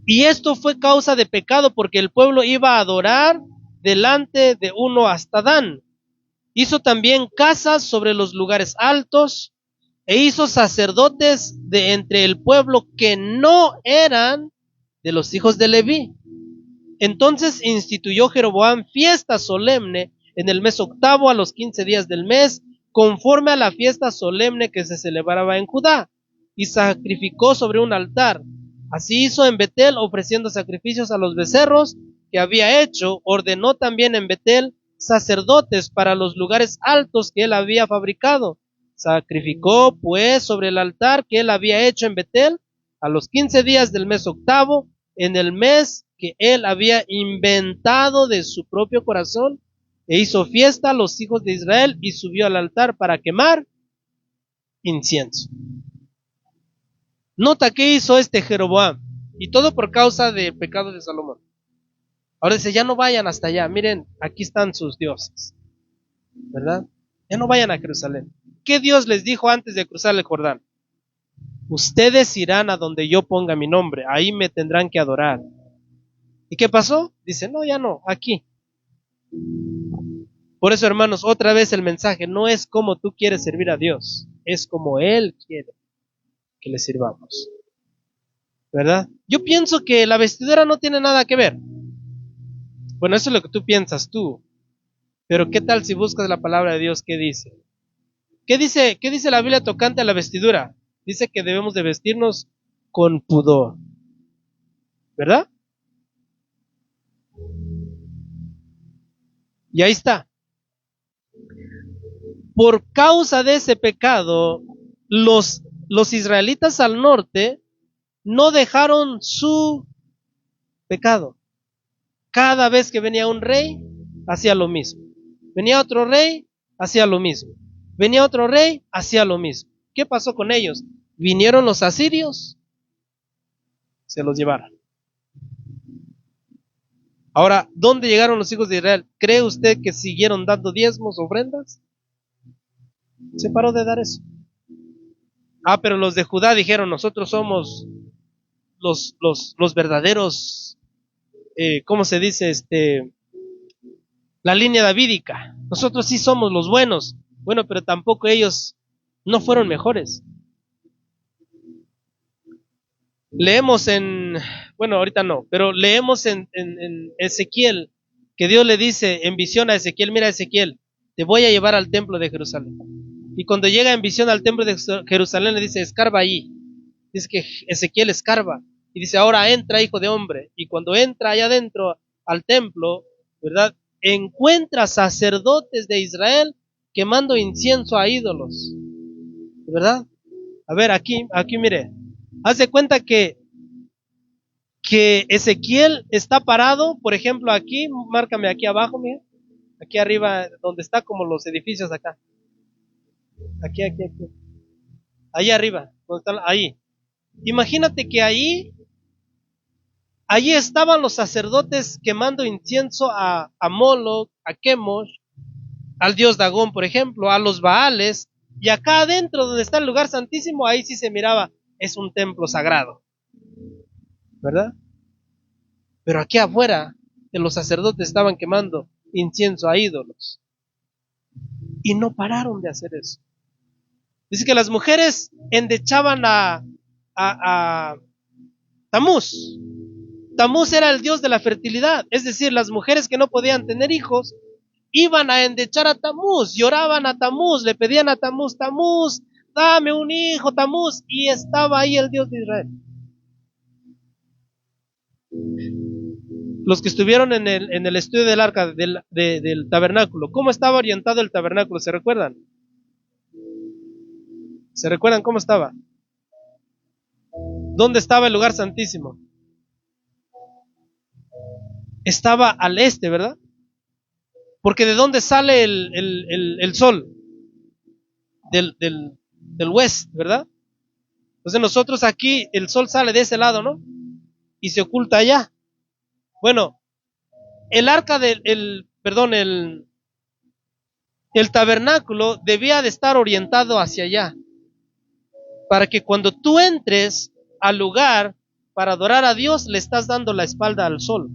Y esto fue causa de pecado porque el pueblo iba a adorar delante de uno hasta Dan. Hizo también casas sobre los lugares altos e hizo sacerdotes de entre el pueblo que no eran de los hijos de Leví. Entonces instituyó Jeroboam fiesta solemne en el mes octavo a los 15 días del mes, conforme a la fiesta solemne que se celebraba en Judá, y sacrificó sobre un altar. Así hizo en Betel, ofreciendo sacrificios a los becerros que había hecho. Ordenó también en Betel sacerdotes para los lugares altos que él había fabricado. Sacrificó pues sobre el altar que él había hecho en Betel a los 15 días del mes octavo, en el mes que él había inventado de su propio corazón, e hizo fiesta a los hijos de Israel y subió al altar para quemar incienso. Nota qué hizo este Jeroboam, y todo por causa del pecado de Salomón. Ahora dice, ya no vayan hasta allá, miren, aquí están sus dioses, ¿verdad? Ya no vayan a Jerusalén. ¿Qué Dios les dijo antes de cruzar el Jordán? Ustedes irán a donde yo ponga mi nombre, ahí me tendrán que adorar. ¿Y qué pasó? Dice, no, ya no, aquí. Por eso, hermanos, otra vez el mensaje no es como tú quieres servir a Dios, es como Él quiere que le sirvamos, ¿verdad? Yo pienso que la vestidura no tiene nada que ver. Bueno, eso es lo que tú piensas tú. Pero ¿qué tal si buscas la palabra de Dios? ¿Qué dice? ¿Qué dice la Biblia tocante a la vestidura? Dice que debemos de vestirnos con pudor, ¿verdad? Y ahí está. Por causa de ese pecado, los israelitas al norte no dejaron su pecado. Cada vez que venía un rey, hacía lo mismo. Venía otro rey, hacía lo mismo. Venía otro rey, hacía lo mismo. ¿Qué pasó con ellos? Vinieron los asirios, se los llevaron. Ahora, ¿dónde llegaron los hijos de Israel? ¿Cree usted que siguieron dando diezmos, ofrendas? Se paró de dar eso. Pero los de Judá dijeron, nosotros somos los verdaderos, ¿cómo se dice? La línea davídica. Nosotros sí somos los buenos. Bueno, pero tampoco ellos no fueron mejores. Leemos ahorita no, pero leemos en Ezequiel, que Dios le dice en visión a Ezequiel, mira Ezequiel, te voy a llevar al templo de Jerusalén. Y cuando llega en visión al templo de Jerusalén le dice, escarba allí. Dice que Ezequiel escarba. Y dice, ahora entra, hijo de hombre. Y cuando entra allá adentro al templo, ¿verdad? Encuentra sacerdotes de Israel quemando incienso a ídolos, ¿verdad? A ver, aquí mire, Haz de cuenta que Ezequiel está parado, por ejemplo, aquí, márcame aquí abajo, mira, aquí arriba, donde está como los edificios acá. Aquí. Ahí arriba, donde está, ahí. Imagínate que ahí estaban los sacerdotes quemando incienso a Moloch, a Chemosh, al dios Dagón, por ejemplo, a los Baales, y acá adentro donde está el lugar santísimo, ahí sí se miraba, es un templo sagrado, ¿verdad? Pero aquí afuera, los sacerdotes estaban quemando incienso a ídolos, y no pararon de hacer eso. Dice que las mujeres endechaban a Tamuz. Tamuz era el dios de la fertilidad, es decir, las mujeres que no podían tener hijos iban a endechar a Tamuz, lloraban a Tamuz, le pedían a Tamuz, Tamuz, dame un hijo, Tamuz, y estaba ahí el Dios de Israel. Los que estuvieron en el estudio del arca del tabernáculo, ¿cómo estaba orientado el tabernáculo? ¿Se recuerdan? ¿Se recuerdan cómo estaba? ¿Dónde estaba el lugar santísimo? Estaba al este, ¿verdad? Porque ¿de dónde sale el sol? Del west, ¿verdad? Entonces nosotros aquí, el sol sale de ese lado, ¿no? Y se oculta allá. Bueno, el arca el tabernáculo debía de estar orientado hacia allá, para que cuando tú entres al lugar para adorar a Dios, le estás dando la espalda al sol.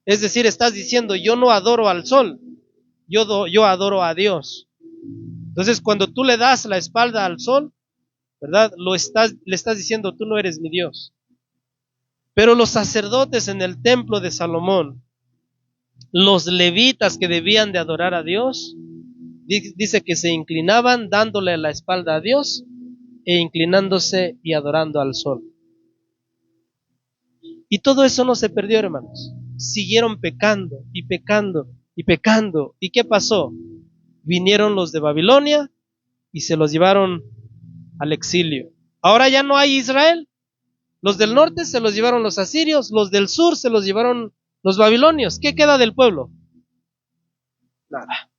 Es decir, estás diciendo, yo no adoro al sol, yo adoro a Dios. Entonces, cuando tú le das la espalda al sol, ¿verdad? Le estás diciendo, tú no eres mi Dios. Pero los sacerdotes en el templo de Salomón, los levitas que debían de adorar a Dios, dice que se inclinaban dándole la espalda a Dios e inclinándose y adorando al sol. Y todo eso no se perdió, hermanos. Siguieron pecando y pecando y pecando. ¿Y qué pasó? Vinieron los de Babilonia y se los llevaron al exilio. Ahora ya no hay Israel. Los del norte se los llevaron los asirios, los del sur se los llevaron los babilonios. ¿Qué queda del pueblo? Nada.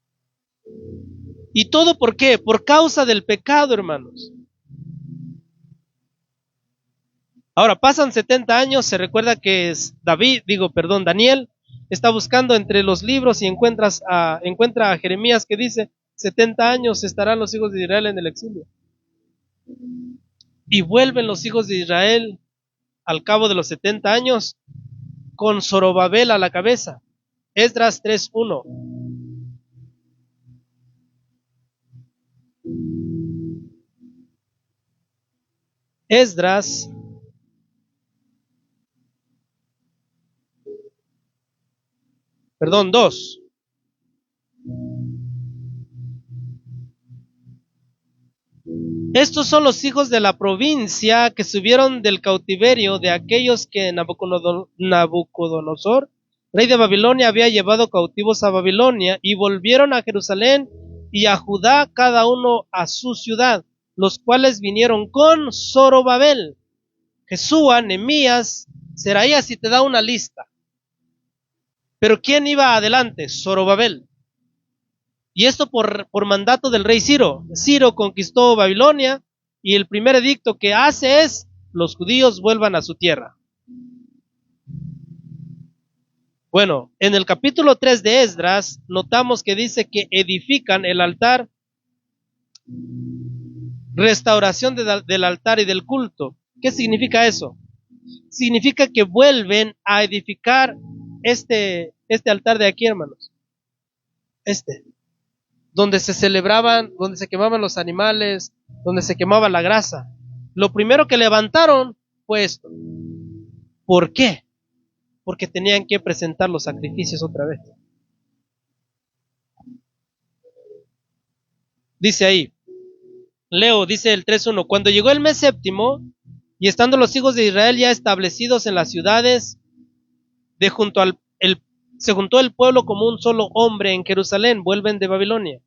¿Y todo por qué? Por causa del pecado, hermanos. Ahora pasan 70 años, se recuerda que es Daniel está buscando entre los libros y encuentra a Jeremías que dice, 70 años estarán los hijos de Israel en el exilio. Y vuelven los hijos de Israel al cabo de los 70 años con Zorobabel a la cabeza. Esdras 3:1. Esdras 2. Estos son los hijos de la provincia que subieron del cautiverio de aquellos que Nabucodonosor, rey de Babilonia, había llevado cautivos a Babilonia, y volvieron a Jerusalén y a Judá, cada uno a su ciudad, los cuales vinieron con Zorobabel, Jesúa, Nehemías, Seraías, y te da una lista. Pero ¿quién iba adelante? Zorobabel. Y esto por mandato del rey Ciro. Ciro conquistó Babilonia y el primer edicto que hace es, los judíos vuelvan a su tierra. Bueno, en el capítulo 3 de Esdras notamos que dice que edifican el altar, restauración del altar y del culto. ¿Qué significa eso? Significa que vuelven a edificar este altar de aquí, hermanos. Donde se celebraban, donde se quemaban los animales, donde se quemaba la grasa. Lo primero que levantaron fue esto. ¿Por qué? Porque tenían que presentar los sacrificios otra vez. Dice ahí, dice el 3:1, cuando llegó el mes séptimo, y estando los hijos de Israel ya establecidos en las ciudades, se juntó el pueblo como un solo hombre en Jerusalén, vuelven de Babilonia.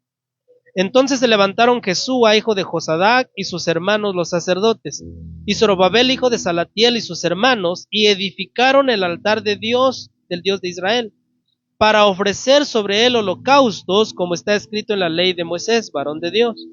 Entonces se levantaron Jesúa, hijo de Josadac, y sus hermanos los sacerdotes, y Zorobabel, hijo de Salatiel, y sus hermanos, y edificaron el altar de Dios, del Dios de Israel, para ofrecer sobre él holocaustos, como está escrito en la ley de Moisés, varón de Dios.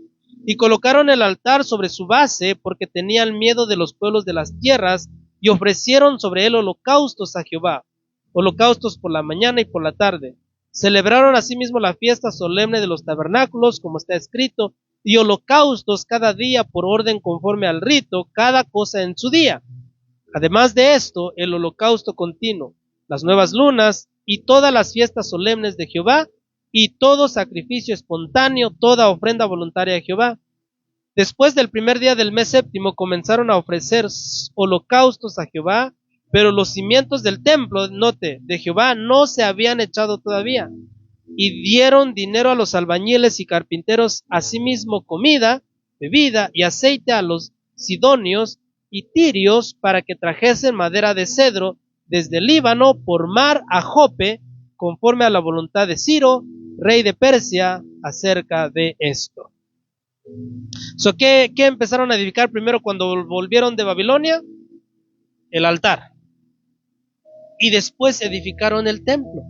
Y colocaron el altar sobre su base, porque tenían miedo de los pueblos de las tierras, y ofrecieron sobre él holocaustos a Jehová, holocaustos por la mañana y por la tarde. Celebraron asimismo la fiesta solemne de los tabernáculos, como está escrito, y holocaustos cada día por orden conforme al rito, cada cosa en su día. Además de esto, el holocausto continuo, las nuevas lunas y todas las fiestas solemnes de Jehová, y todo sacrificio espontáneo, toda ofrenda voluntaria a Jehová. Después del primer día del mes séptimo comenzaron a ofrecer holocaustos a Jehová, pero los cimientos del templo, note, de Jehová no se habían echado todavía. Y dieron dinero a los albañiles y carpinteros, asimismo comida, bebida y aceite a los sidonios y tirios para que trajesen madera de cedro desde el Líbano por mar a Jope, conforme a la voluntad de Ciro, rey de Persia, acerca de esto. ¿Qué empezaron a edificar primero cuando volvieron de Babilonia? El altar. Y después edificaron el templo.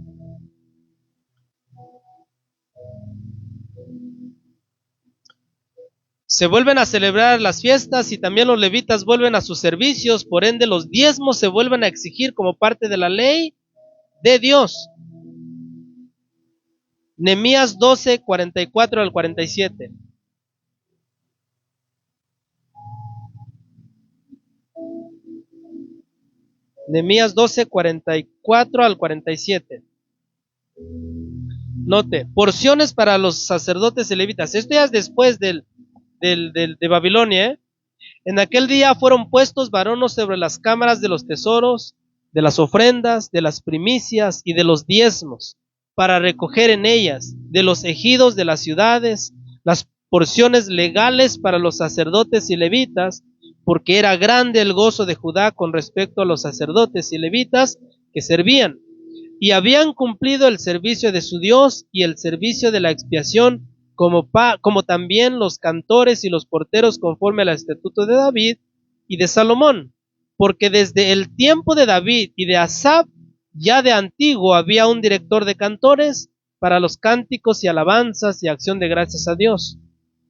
Se vuelven a celebrar las fiestas y también los levitas vuelven a sus servicios, por ende los diezmos se vuelven a exigir como parte de la ley de Dios. Nehemías 12, 44 al 47. Nehemías 12, 44 al 47. Note, porciones para los sacerdotes y levitas. Esto ya es después de Babilonia. En aquel día fueron puestos varones sobre las cámaras de los tesoros, de las ofrendas, de las primicias y de los diezmos, para recoger en ellas, de los ejidos de las ciudades, las porciones legales para los sacerdotes y levitas, porque era grande el gozo de Judá con respecto a los sacerdotes y levitas que servían, y habían cumplido el servicio de su Dios y el servicio de la expiación, como también los cantores y los porteros conforme al estatuto de David y de Salomón, porque desde el tiempo de David y de Asaf, ya de antiguo había un director de cantores para los cánticos y alabanzas y acción de gracias a Dios.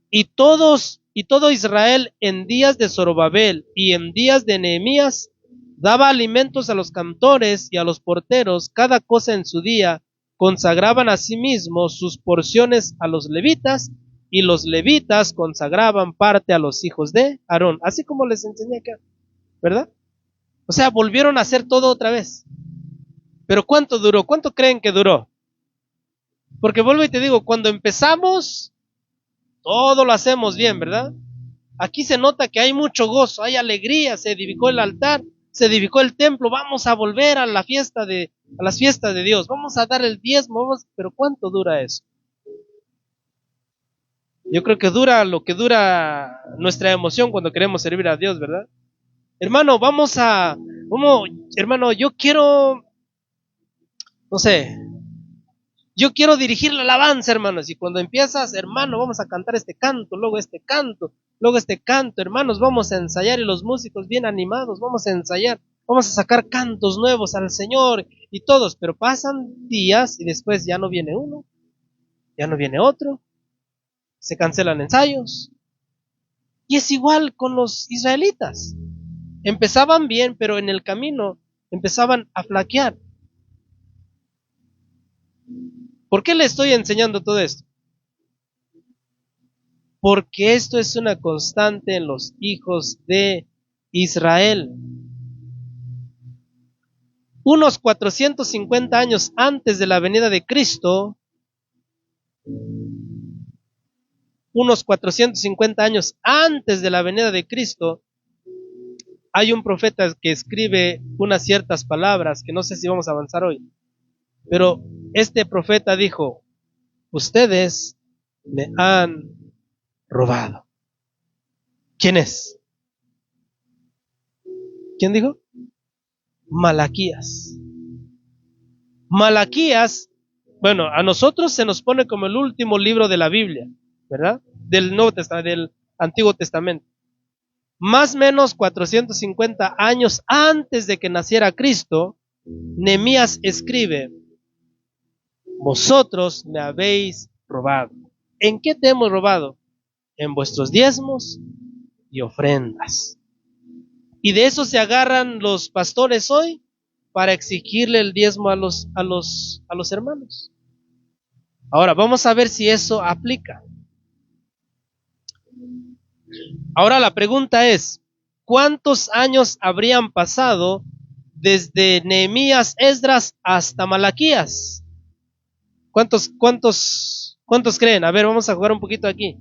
Y todo Israel en días de Zorobabel y en días de Nehemías daba alimentos a los cantores y a los porteros, cada cosa en su día, consagraban a sí mismos sus porciones a los levitas, y los levitas consagraban parte a los hijos de Aarón, así como les enseñé acá, ¿verdad? O sea, volvieron a hacer todo otra vez. Pero ¿cuánto duró? ¿Cuánto creen que duró? Porque vuelvo y te digo, cuando empezamos, todo lo hacemos bien, ¿verdad? Aquí se nota que hay mucho gozo, hay alegría, se edificó el altar, se edificó el templo, vamos a volver a las fiestas de Dios, vamos a dar el diezmo, pero ¿cuánto dura eso? Yo creo que dura lo que dura nuestra emoción cuando queremos servir a Dios, ¿verdad? Hermano, hermano, yo quiero, no sé, yo quiero dirigir la alabanza, hermanos, y cuando empiezas, hermano, vamos a cantar este canto, luego este canto, hermanos, vamos a ensayar, y los músicos bien animados, vamos a ensayar, vamos a sacar cantos nuevos al Señor, y todos, pero pasan días, y después ya no viene uno, ya no viene otro, se cancelan ensayos, y es igual con los israelitas, empezaban bien, pero en el camino empezaban a flaquear. ¿Por qué le estoy enseñando todo esto? Porque esto es una constante en los hijos de Israel. Unos 450 años antes de la venida de Cristo, hay un profeta que escribe unas ciertas palabras que no sé si vamos a avanzar hoy, pero este profeta dijo: ustedes me han robado. ¿Quién es? ¿Quién dijo? Malaquías. Malaquías, bueno, a nosotros se nos pone como el último libro de la Biblia, ¿verdad? Del Nuevo Testamento, del Antiguo Testamento. Más o menos 450 años antes de que naciera Cristo, Nehemías escribe: vosotros me habéis robado. ¿En qué te hemos robado? En vuestros diezmos y ofrendas. Y de eso se agarran los pastores hoy para exigirle el diezmo a los hermanos. Ahora, vamos a ver si eso aplica. Ahora la pregunta es, ¿cuántos años habrían pasado desde Nehemías, Esdras hasta Malaquías? ¿Cuántos creen? A ver, vamos a jugar un poquito aquí.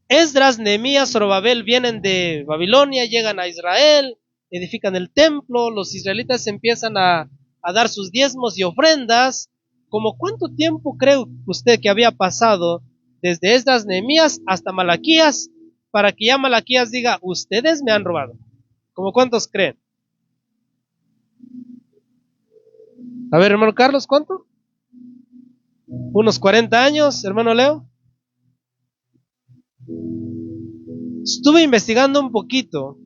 Esdras, Nehemías, Zorobabel vienen de Babilonia, llegan a Israel, edifican el templo, los israelitas empiezan a dar sus diezmos y ofrendas. ¿Cómo cuánto tiempo cree usted que había pasado desde Esdras, Nehemías hasta Malaquías para que ya Malaquías diga, ustedes me han robado? ¿Cómo cuántos creen? A ver, hermano Carlos, ¿cuánto? Unos 40 años, hermano Leo. Estuve investigando un poquito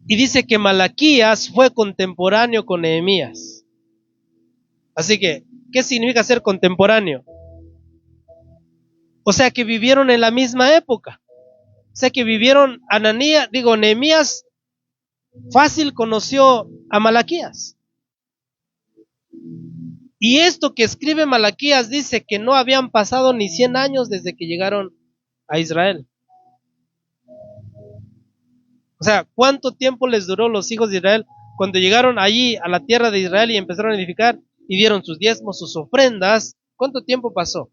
y dice que Malaquías fue contemporáneo con Nehemías. Así que, ¿qué significa ser contemporáneo? O sea, que vivieron en la misma época. O sea, que vivieron Nehemías fácil conoció a Malaquías. Y esto que escribe Malaquías dice que no habían pasado ni 100 años desde que llegaron a Israel. O sea, ¿cuánto tiempo les duró los hijos de Israel cuando llegaron allí a la tierra de Israel y empezaron a edificar y dieron sus diezmos, sus ofrendas? ¿Cuánto tiempo pasó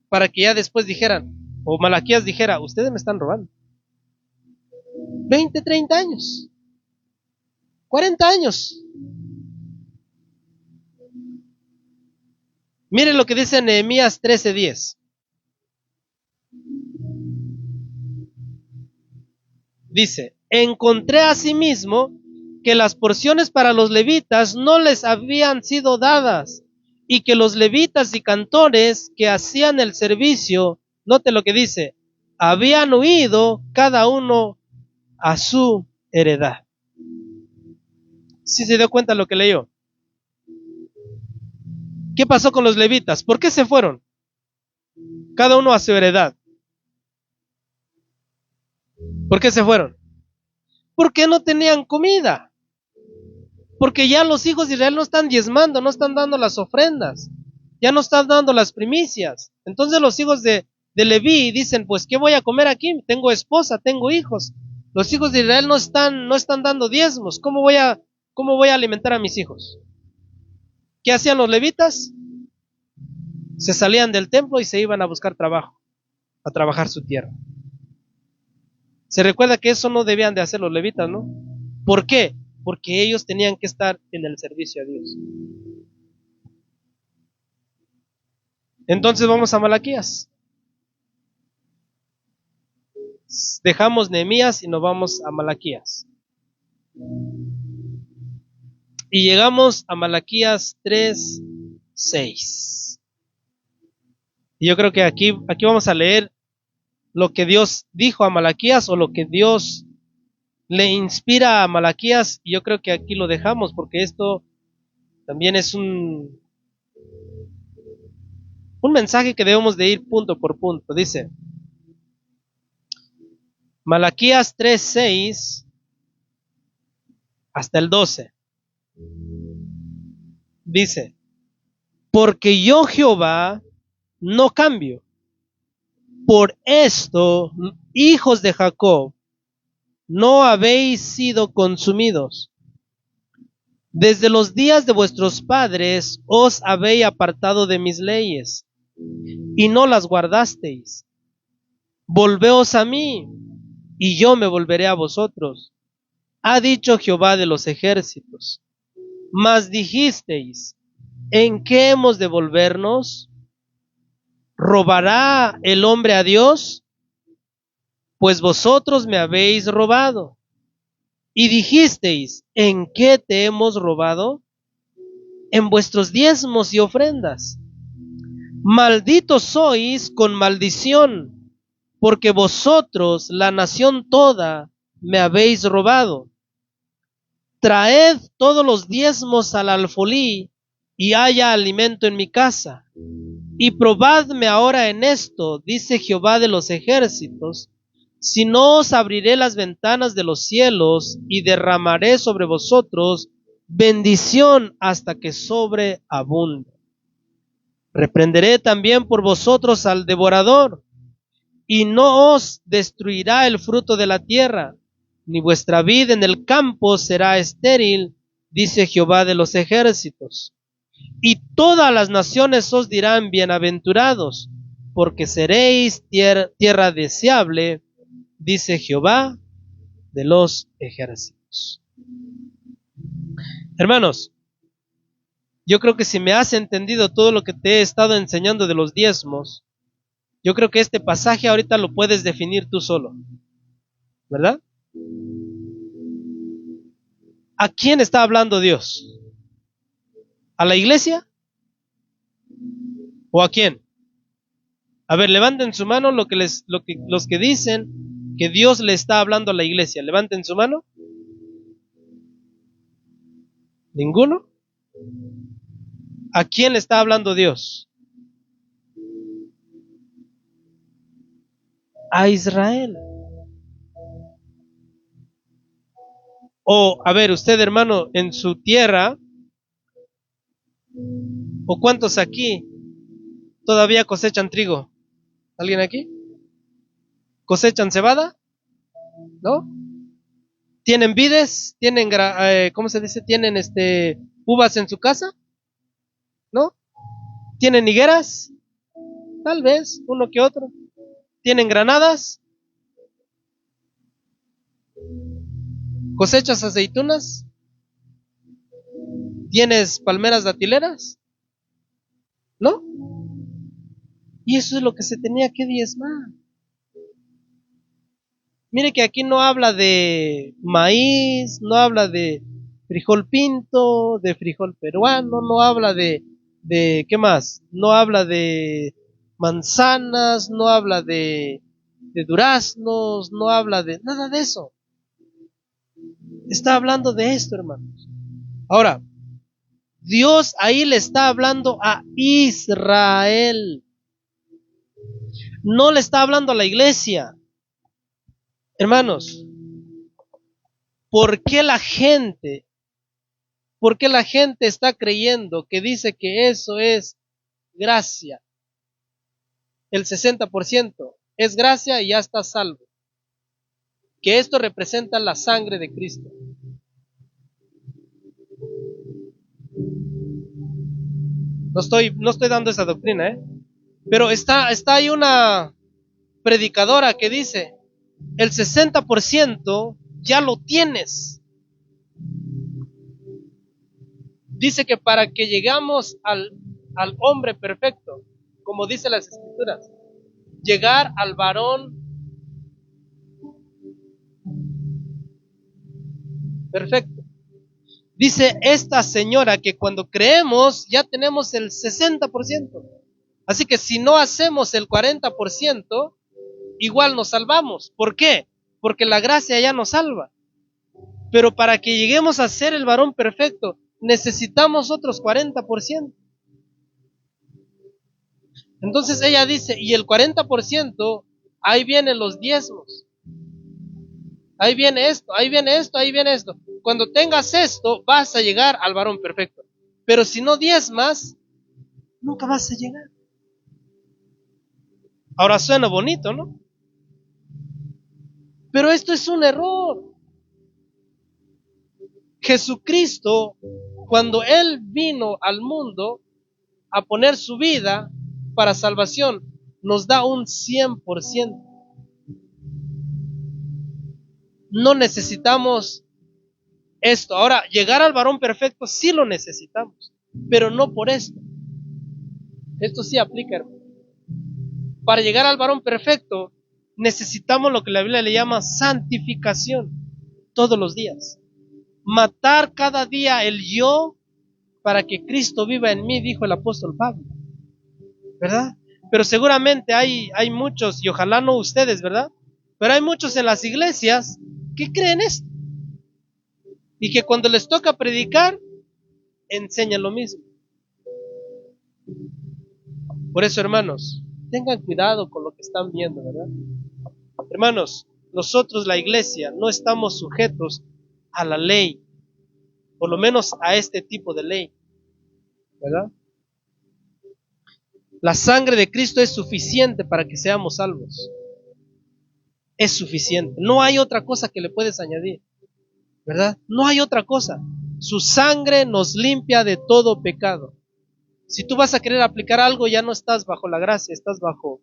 para que ya después dijeran, o Malaquías dijera, ustedes me están robando? 20, 30 años, 40 años. Miren lo que dice Nehemías 13:10. Dice, encontré asimismo que las porciones para los levitas no les habían sido dadas, y que los levitas y cantores que hacían el servicio, note lo que dice, habían huido cada uno a su heredad. ¿Sí se dio cuenta lo que leyó? ¿Qué pasó con los levitas? ¿Por qué se fueron? Cada uno a su heredad. ¿Por qué se fueron? Porque no tenían comida. Porque ya los hijos de Israel no están diezmando, no están dando las ofrendas, ya no están dando las primicias. Entonces los hijos de Leví dicen, pues, ¿qué voy a comer aquí? Tengo esposa, tengo hijos. Los hijos de Israel no están dando diezmos. ¿Cómo voy a alimentar a mis hijos? ¿Qué hacían los levitas? Se salían del templo y se iban a buscar trabajo, a trabajar su tierra. Se recuerda que eso no debían de hacer los levitas, ¿no? ¿Por qué? Porque ellos tenían que estar en el servicio a Dios. Entonces vamos a Malaquías. Dejamos Nehemías y nos vamos a Malaquías. Y llegamos a Malaquías 3:6. Y yo creo que aquí vamos a leer lo que Dios dijo a Malaquías o lo que Dios le inspira a Malaquías. Y yo creo que aquí lo dejamos porque esto también es un mensaje que debemos de ir punto por punto. Dice Malaquías 3:6 hasta el 12. Dice, porque yo Jehová no cambio. Por esto, hijos de Jacob, no habéis sido consumidos. Desde los días de vuestros padres os habéis apartado de mis leyes, y no las guardasteis. Volveos a mí, y yo me volveré a vosotros, ha dicho Jehová de los ejércitos. Mas dijisteis, ¿en qué hemos de volvernos? ¿Robará el hombre a Dios? Pues vosotros me habéis robado. Y dijisteis, ¿en qué te hemos robado? En vuestros diezmos y ofrendas. Malditos sois con maldición, porque vosotros, la nación toda, me habéis robado. Traed todos los diezmos al alfolí, y haya alimento en mi casa. Y probadme ahora en esto, dice Jehová de los ejércitos, si no os abriré las ventanas de los cielos, y derramaré sobre vosotros bendición hasta que sobreabunde. Reprenderé también por vosotros al devorador, y no os destruirá el fruto de la tierra, ni vuestra vid en el campo será estéril, dice Jehová de los ejércitos. Y todas las naciones os dirán bienaventurados, porque seréis tierra deseable, dice Jehová de los ejércitos. Hermanos, yo creo que si me has entendido todo lo que te he estado enseñando de los diezmos, yo creo que este pasaje ahorita lo puedes definir tú solo, ¿verdad? ¿A quién está hablando Dios? ¿A la iglesia? ¿O a quién? A ver, levanten su mano los que dicen que Dios le está hablando a la iglesia. Levanten su mano. ¿Ninguno? ¿A quién le está hablando Dios? A Israel. O, a ver, usted hermano, en su tierra, o cuántos aquí todavía cosechan trigo. ¿Alguien aquí? ¿Cosechan cebada? ¿No? ¿Tienen vides? ¿Tienen, cómo se dice? ¿Tienen uvas en su casa? ¿No? ¿Tienen higueras? Tal vez, uno que otro. ¿Tienen granadas? ¿Cosechas aceitunas? ¿Tienes palmeras datileras? ¿No? Y eso es lo que se tenía que diezmar. Mire que aquí no habla de maíz, no habla de frijol pinto, de frijol peruano, no habla de ¿qué más? No habla de manzanas, no habla de duraznos, no habla de nada de eso. Está hablando de esto, hermanos. Ahora, Dios ahí le está hablando a Israel. No le está hablando a la iglesia. Hermanos, ¿por qué la gente está creyendo que dice que eso es gracia? El 60% es gracia y ya está salvo. Que esto representa la sangre de Cristo. No estoy dando esa doctrina, pero está ahí una predicadora que dice, el 60% ya lo tienes. Dice que para que llegamos al hombre perfecto, como dice las escrituras, llegar al varón perfecto. Dice esta señora que cuando creemos ya tenemos el 60%. Así que si no hacemos el 40%, igual nos salvamos. ¿Por qué? Porque la gracia ya nos salva. Pero para que lleguemos a ser el varón perfecto, necesitamos otros 40%. Entonces ella dice, y el 40%, ahí vienen los diezmos. Ahí viene esto, ahí viene esto, ahí viene esto. Cuando tengas esto, vas a llegar al varón perfecto. Pero si no diezmas, nunca vas a llegar. Ahora suena bonito, ¿no? Pero esto es un error. Jesucristo, cuando Él vino al mundo a poner su vida para salvación, nos da un 100%. No necesitamos esto. Ahora, llegar al varón perfecto sí lo necesitamos, pero no por esto. Esto sí aplica, hermano. Para llegar al varón perfecto, necesitamos lo que la Biblia le llama santificación todos los días. Matar cada día el yo para que Cristo viva en mí, dijo el apóstol Pablo. ¿verdad? Pero seguramente hay muchos, y ojalá no ustedes, ¿verdad? Pero hay muchos en las iglesias que creen esto y que cuando les toca predicar, enseñan lo mismo. Por eso, hermanos, tengan cuidado con lo que están viendo, ¿verdad? Hermanos, nosotros, la iglesia, no estamos sujetos a la ley, por lo menos a este tipo de ley, ¿verdad? La sangre de Cristo es suficiente para que seamos salvos. Es suficiente. No hay otra cosa que le puedes añadir, ¿verdad? No hay otra cosa. Su sangre nos limpia de todo pecado. Si tú vas a querer aplicar algo, ya no estás bajo la gracia, estás bajo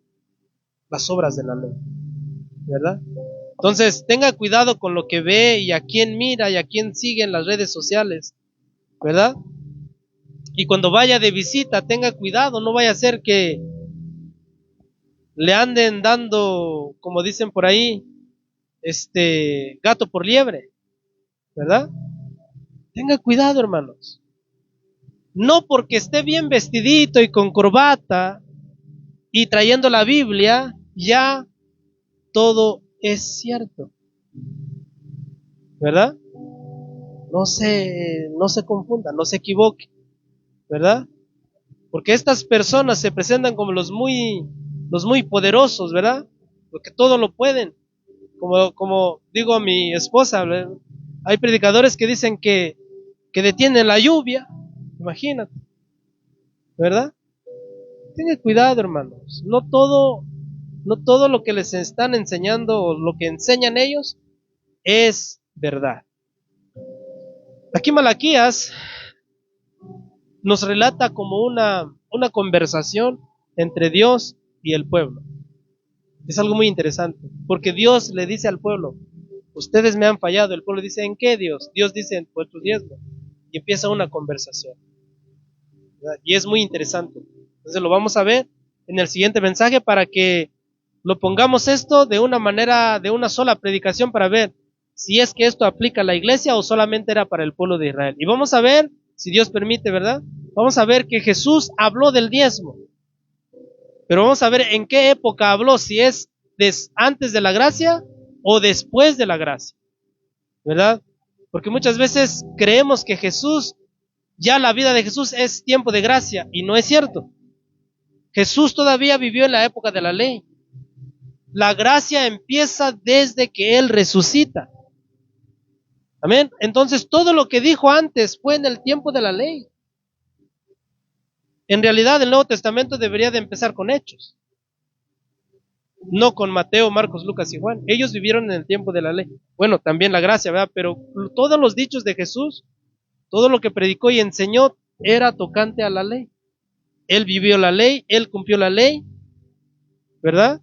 las obras de la ley, ¿verdad? Entonces, tenga cuidado con lo que ve y a quién mira y a quién sigue en las redes sociales, ¿verdad? Y cuando vaya de visita, tenga cuidado, no vaya a ser que le anden dando, como dicen por ahí, gato por liebre, ¿verdad? Tenga cuidado, hermanos. No porque esté bien vestidito y con corbata y trayendo la Biblia, ya todo es cierto, ¿verdad? No se confunda, no se equivoque, ¿verdad? Porque estas personas se presentan como los muy poderosos, ¿verdad? Porque todo lo pueden. Como digo a mi esposa, ¿verdad? Hay predicadores que dicen que detienen la lluvia, imagínate, ¿verdad? Tengan cuidado, hermanos. No todo lo que les están enseñando o lo que enseñan ellos es verdad. Aquí Malaquías nos relata como una conversación entre Dios y el pueblo. Es algo muy interesante, porque Dios le dice al pueblo, ustedes me han fallado. El pueblo dice, ¿en qué Dios? Dios dice, en vuestros diezmos. Y empieza una conversación, ¿verdad? Y es muy interesante. Entonces lo vamos a ver en el siguiente mensaje para que lo pongamos esto de una manera, de una sola predicación para ver si es que esto aplica a la iglesia o solamente era para el pueblo de Israel. Y vamos a ver, si Dios permite, ¿verdad? Vamos a ver que Jesús habló del diezmo. Pero vamos a ver en qué época habló, si es antes de la gracia o después de la gracia, ¿verdad? Porque muchas veces creemos que Jesús, ya la vida de Jesús es tiempo de gracia, y no es cierto. Jesús todavía vivió en la época de la ley. La gracia empieza desde que Él resucita. Amén. Entonces todo lo que dijo antes fue en el tiempo de la ley. En realidad el Nuevo Testamento debería de empezar con Hechos, no con Mateo, Marcos, Lucas y Juan. Ellos vivieron en el tiempo de la ley. Bueno, también la gracia, ¿verdad? Pero todos los dichos de Jesús, todo lo que predicó y enseñó era tocante a la ley. Él vivió la ley, Él cumplió la ley, ¿verdad?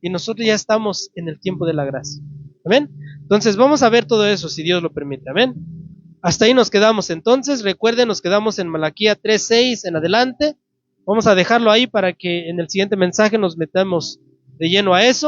Y nosotros ya estamos en el tiempo de la gracia. Amén. Entonces vamos a ver todo eso si Dios lo permite. Amén. Hasta ahí nos quedamos entonces. Recuerden, nos quedamos en Malaquía 3:6 en adelante. Vamos a dejarlo ahí para que en el siguiente mensaje nos metamos de lleno a eso.